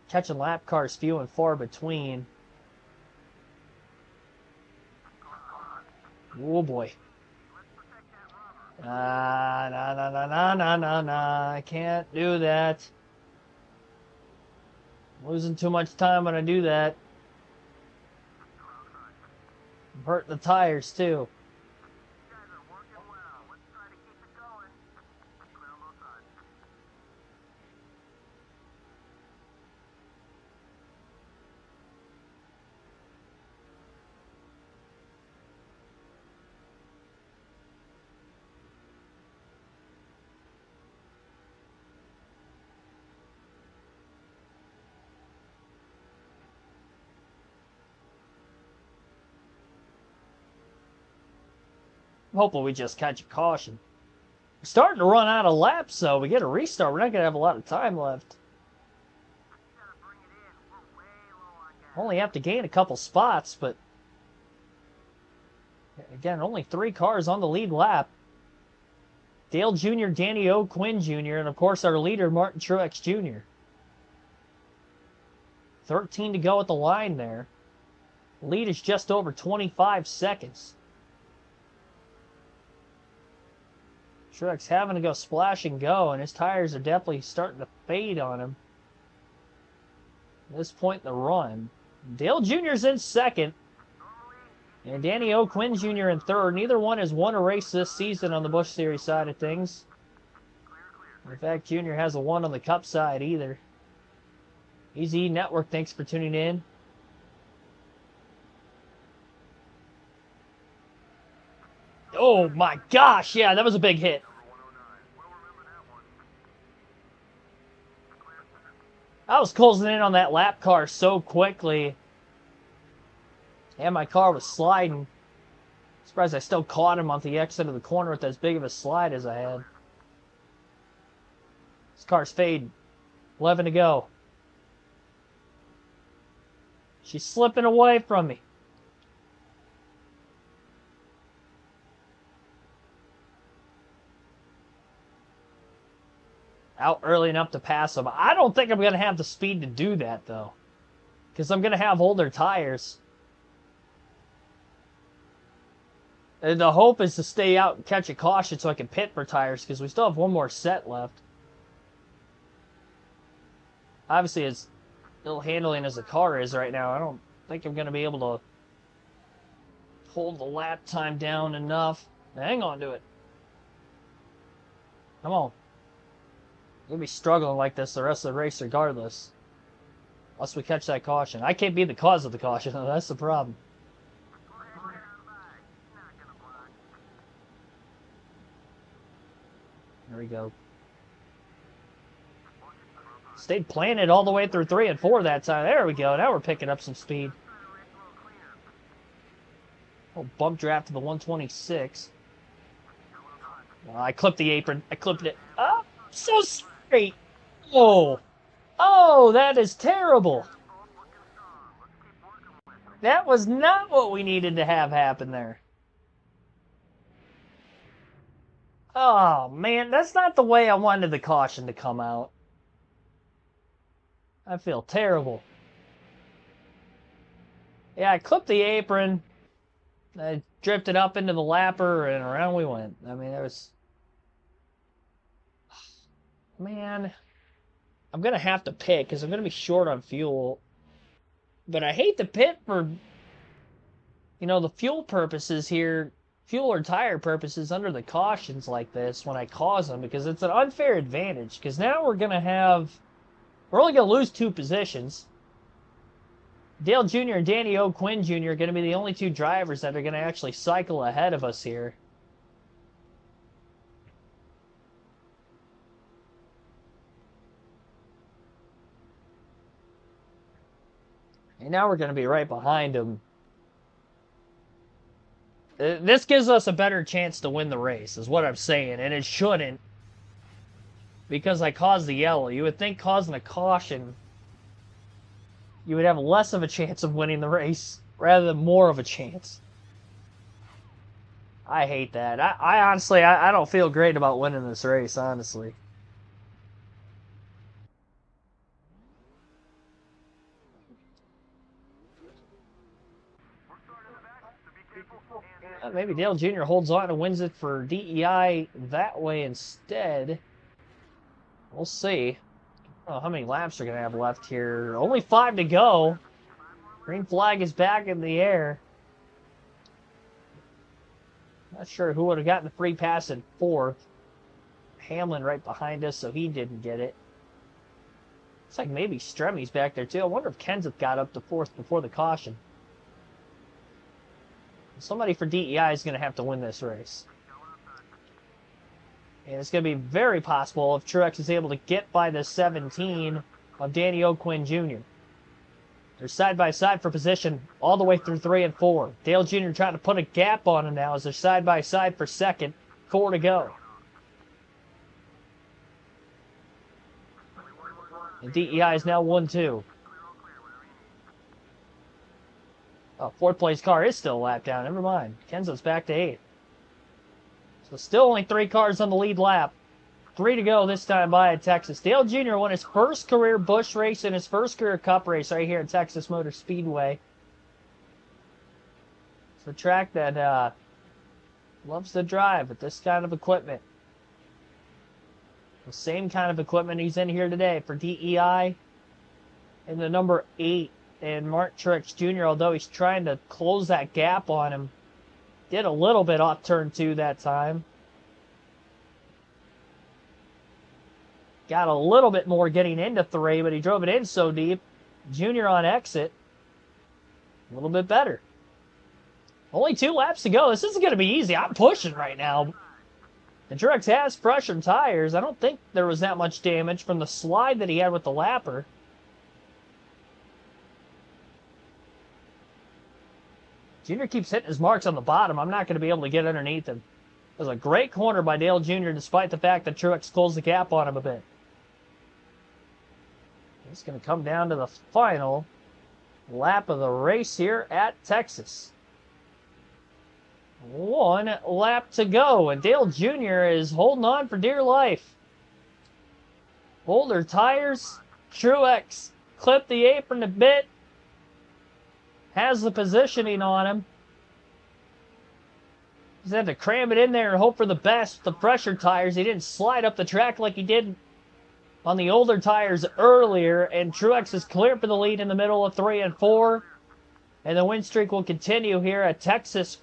Catching lap cars few and far between. Oh boy. Nah. I can't do that. I'm losing too much time when I do that. I'm hurting the tires too. Hopefully we just catch a caution. We're starting to run out of laps, so we get a restart. We're not going to have a lot of time left. Only have to gain a couple spots, but again, only 3 cars on the lead lap. Dale Jr., Danny O. Quinn Jr., and of course our leader, Martin Truex Jr. 13 to go at the line there. Lead is just over 25 seconds. Truex having to go splash and go, and his tires are definitely starting to fade on him at this point in the run. Dale Jr.'s in second, and Danny O. Quinn Jr. in third. Neither one has won a race this season on the Busch Series side of things. In fact, Jr. hasn't won on the Cup side either. Easy Network, thanks for tuning in. Oh my gosh, yeah, that was a big hit. I was closing in on that lap car so quickly. And my car was sliding. Surprised I still caught him on the exit of the corner with as big of a slide as I had. This car's fade. 11 to go. She's slipping away from me. Out early enough to pass him. I don't think I'm going to have the speed to do that, though. Because I'm going to have older tires. And the hope is to stay out and catch a caution so I can pit for tires, because we still have one more set left. Obviously, as ill handling as the car is right now, I don't think I'm going to be able to hold the lap time down enough. Hang on to it. Come on. We'll be struggling like this the rest of the race regardless. Unless we catch that caution. I can't be the cause of the caution, though. That's the problem. There we go. Stayed planted all the way through 3 and 4 that time. There we go. Now we're picking up some speed. Oh, bump draft to the 126. I clipped the apron. I clipped it. Oh, so straight. Oh. Oh, that is terrible. That was not what we needed to have happen there. Oh, man, that's not the way I wanted the caution to come out. I feel terrible. Yeah, I clipped the apron. I drifted up into the lapper, and around we went. I mean, it was... Man, I'm going to have to pit because I'm going to be short on fuel. But I hate to pit for, you know, the fuel purposes here. Fuel or tire purposes under the cautions like this when I cause them, because it's an unfair advantage. Because now we're going to have... We're only going to lose 2 positions. Dale Jr. and Danny O. Quinn Jr. are going to be the only 2 drivers that are going to actually cycle ahead of us here. And now we're going to be right behind him. This gives us a better chance to win the race, is what I'm saying. And it shouldn't, because I caused the yellow. You would think causing a caution, you would have less of a chance of winning the race, rather than more of a chance. I hate that. I honestly, I don't feel great about winning this race, honestly. Maybe Dale Jr. holds on and wins it for DEI that way instead. We'll see. Oh, how many laps are going to have left here? Only 5 to go. Green flag is back in the air. Not sure who would have gotten the free pass in 4th. Hamlin right behind us, so he didn't get it. Looks like maybe Stremmy's back there too. I wonder if Kenseth got up to 4th before the caution. Somebody for DEI is going to have to win this race. And it's going to be very possible if Truex is able to get by the 17 of Danny O'Quinn Jr. They're side by side for position all the way through 3 and 4. Dale Jr. trying to put a gap on him now as they're side by side for second. 4 to go. And DEI is now 1-2. Oh, 4th place car is still a lap down. Never mind. Kenseth's back to 8th. So still only 3 cars on the lead lap. 3 to go this time by at Texas. Dale Jr. won his first career Busch race and his first career Cup race right here at Texas Motor Speedway. It's a track that loves to drive with this kind of equipment. The same kind of equipment he's in here today for DEI and the number 8. And Mark Truex Jr., although he's trying to close that gap on him, did a little bit off turn 2 that time. Got a little bit more getting into 3, but he drove it in so deep. Jr. on exit. A little bit better. Only 2 laps to go. This isn't going to be easy. I'm pushing right now. And Truex has fresher tires. I don't think there was that much damage from the slide that he had with the lapper. Jr. keeps hitting his marks on the bottom. I'm not going to be able to get underneath him. It was a great corner by Dale Jr. despite the fact that Truex closed the gap on him a bit. It's going to come down to the final lap of the race here at Texas. 1 lap to go, and Dale Jr. is holding on for dear life. Older tires. Truex clipped the apron a bit. Has the positioning on him. He's had to cram it in there and hope for the best. The fresher tires, he didn't slide up the track like he did on the older tires earlier. And Truex is clear for the lead in the middle of 3 and 4. And the win streak will continue here at Texas.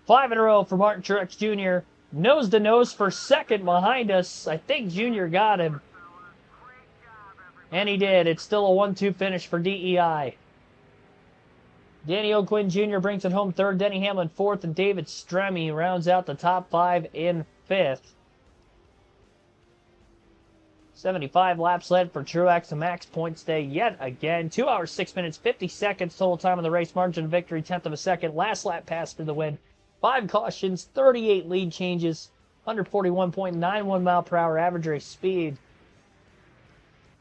5 in a row for Martin Truex Jr. Nose to nose for second behind us. I think Jr. got him. And he did. It's still a 1-2 finish for DEI. Danny O'Quinn Jr. brings it home 3rd, Denny Hamlin 4th, and David Stremme rounds out the top 5 in 5th. 75 laps led for Truex, a max points day yet again. 2 hours, 6 minutes, 50 seconds total time of the race. Margin of victory, 1/10 of a second. Last lap pass for the win. 5 cautions, 38 lead changes, 141.91 mile per hour average race speed.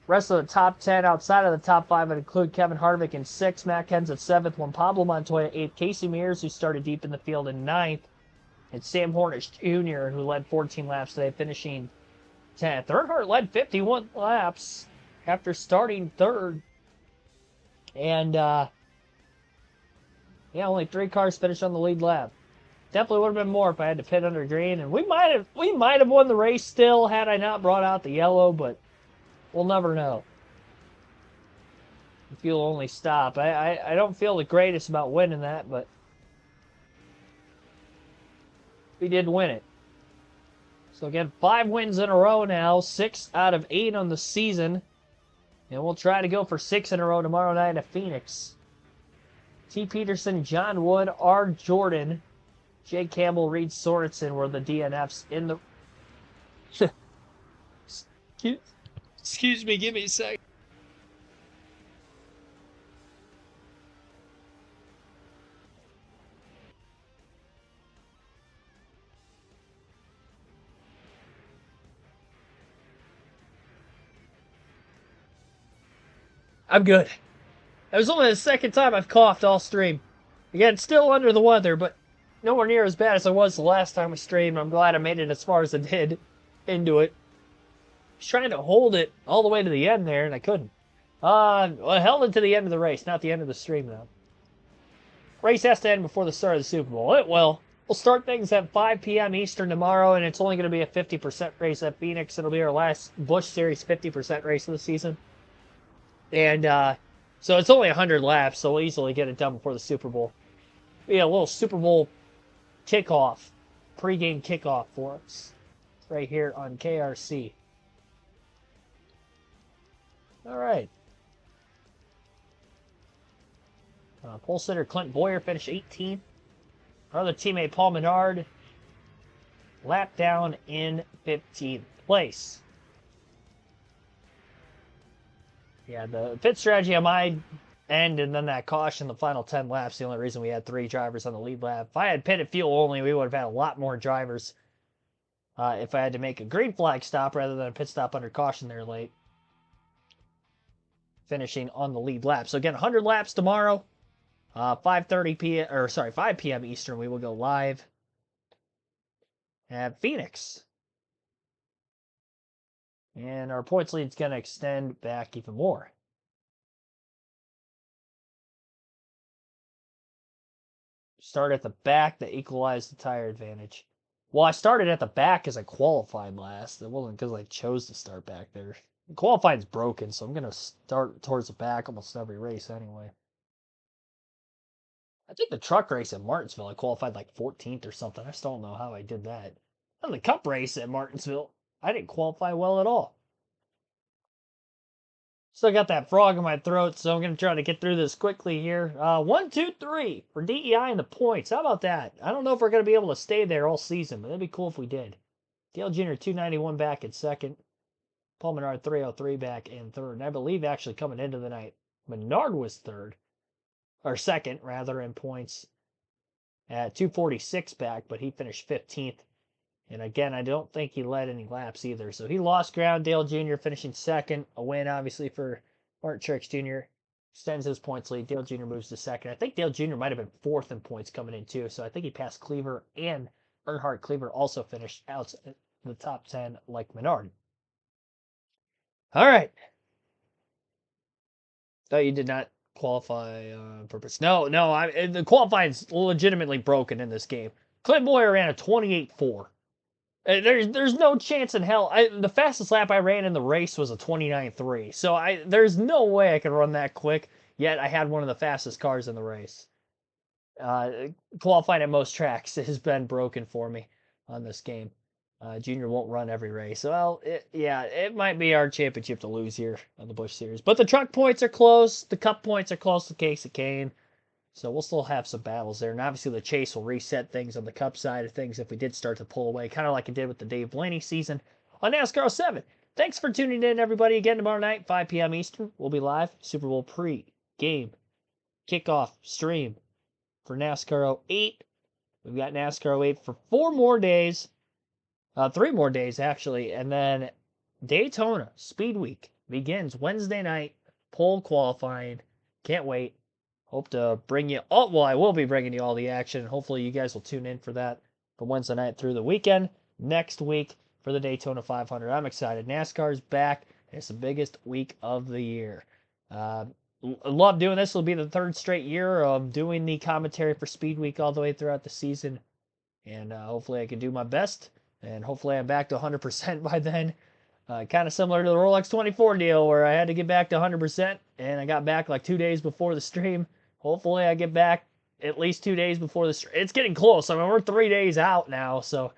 Rest of the top 10 outside of the top 5 would include Kevin Harvick in 6th, Matt Kenseth 7th, Juan Pablo Montoya 8th, Casey Mears, who started deep in the field, in 9th, and Sam Hornish Jr., who led 14 laps today, finishing 10th. Earnhardt led 51 laps after starting 3rd. And, yeah, only 3 cars finished on the lead lap. Definitely would have been more if I had to pit under green, and we might have won the race still had I not brought out the yellow, but we'll never know. If you'll only stop. I don't feel the greatest about winning that, but we did win it. So again, 5 wins in a row now, 6 out of 8 on the season. And we'll try to go for 6 in a row tomorrow night at Phoenix. T. Peterson, John Wood, R. Jordan, Jay Campbell, Reed Sorensen were the DNFs in the... Excuse me, give me a sec. I'm good. It was only the second time I've coughed all stream. Again, still under the weather, but nowhere near as bad as I was the last time we streamed. I'm glad I made it as far as I did into it. I was trying to hold it all the way to the end there, and I couldn't. I held it to the end of the race, not the end of the stream, though. Race has to end before the start of the Super Bowl. It will. We'll start things at 5 p.m. Eastern tomorrow, and it's only going to be a 50% race at Phoenix. It'll be our last Busch Series 50% race of the season. And so it's only 100 laps, so we'll easily get it done before the Super Bowl. Yeah, a little Super Bowl kickoff, pregame kickoff for us right here on KRC. All right. Pole sitter Clint Boyer finished 18th. Our other teammate Paul Menard lap down in 15th place. Yeah, the pit strategy on my end and then that caution the final 10 laps, the only reason we had 3 drivers on the lead lap. If I had pitted fuel only, we would have had a lot more drivers if I had to make a green flag stop rather than a pit stop under caution there late. Finishing on the lead lap. So again, 100 laps tomorrow. 5:30 p.m. or sorry, 5 p.m. Eastern, we will go live at Phoenix. And our points lead is going to extend back even more. Start at the back to equalize the tire advantage. Well, I started at the back because I qualified last. It wasn't because I chose to start back there. Qualifying's broken, so I'm going to start towards the back almost every race anyway. I think the truck race at Martinsville, I qualified like 14th or something. I still don't know how I did that. And the cup race at Martinsville, I didn't qualify well at all. Still got that frog in my throat, so I'm going to try to get through this quickly here. 1, 2, 3 for DEI and the points. How about that? I don't know if we're going to be able to stay there all season, but that'd be cool if we did. Dale Jr. 291 back in second. Paul Menard 303 back in third. And I believe actually coming into the night, Menard was third. Or second, rather, in points at 246 back, but he finished 15th. And again, I don't think he led any laps either. So he lost ground. Dale Jr. finishing second. A win, obviously, for Martin Truex Jr. Extends his points lead. Dale Jr. moves to second. I think Dale Jr. might have been fourth in points coming in, too. So I think he passed Cleaver and Earnhardt. Cleaver also finished out in the top 10 like Menard. All right. Thought you did not qualify on purpose. No, the qualifying's legitimately broken in this game. Clint Boyer ran a 28.4. There's no chance in hell. The fastest lap I ran in the race was a 29.3. So there's no way I could run that quick. Yet I had one of the fastest cars in the race. Qualifying at most tracks has been broken for me on this game. Junior won't run every race. Well, it might be our championship to lose here on the Busch Series. But the truck points are close. The cup points are close to Casey Kane. So we'll still have some battles there. And obviously the chase will reset things on the cup side of things if we did start to pull away, kind of like it did with the Dave Blaney season on NASCAR 7. Thanks for tuning in, everybody. Again, tomorrow night, 5 p.m. Eastern, we'll be live. Super Bowl pre-game kickoff stream for NASCAR 08. We've got NASCAR 08 for 4 more days. 3 more days, actually. And then Daytona Speed Week begins Wednesday night. Pole qualifying. Can't wait. Hope to bring you all. Well, I will be bringing you all the action. Hopefully, you guys will tune in for that from Wednesday night through the weekend. Next week for the Daytona 500. I'm excited. NASCAR's back. It's the biggest week of the year. Love doing this. It'll be the 3rd straight year of doing the commentary for Speed Week all the way throughout the season. And hopefully, I can do my best. And hopefully, I'm back to 100% by then. Kind of similar to the Rolex 24 deal where I had to get back to 100%. And I got back like 2 days before the stream. Hopefully I get back at least 2 days before the stream. It's getting close. I mean, we're 3 days out now, so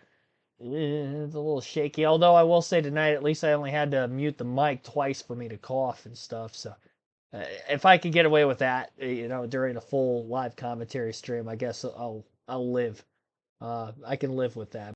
it's a little shaky. Although I will say tonight, at least I only had to mute the mic twice for me to cough and stuff. So if I could get away with that, during a full live commentary stream, I guess I'll live. I can live with that.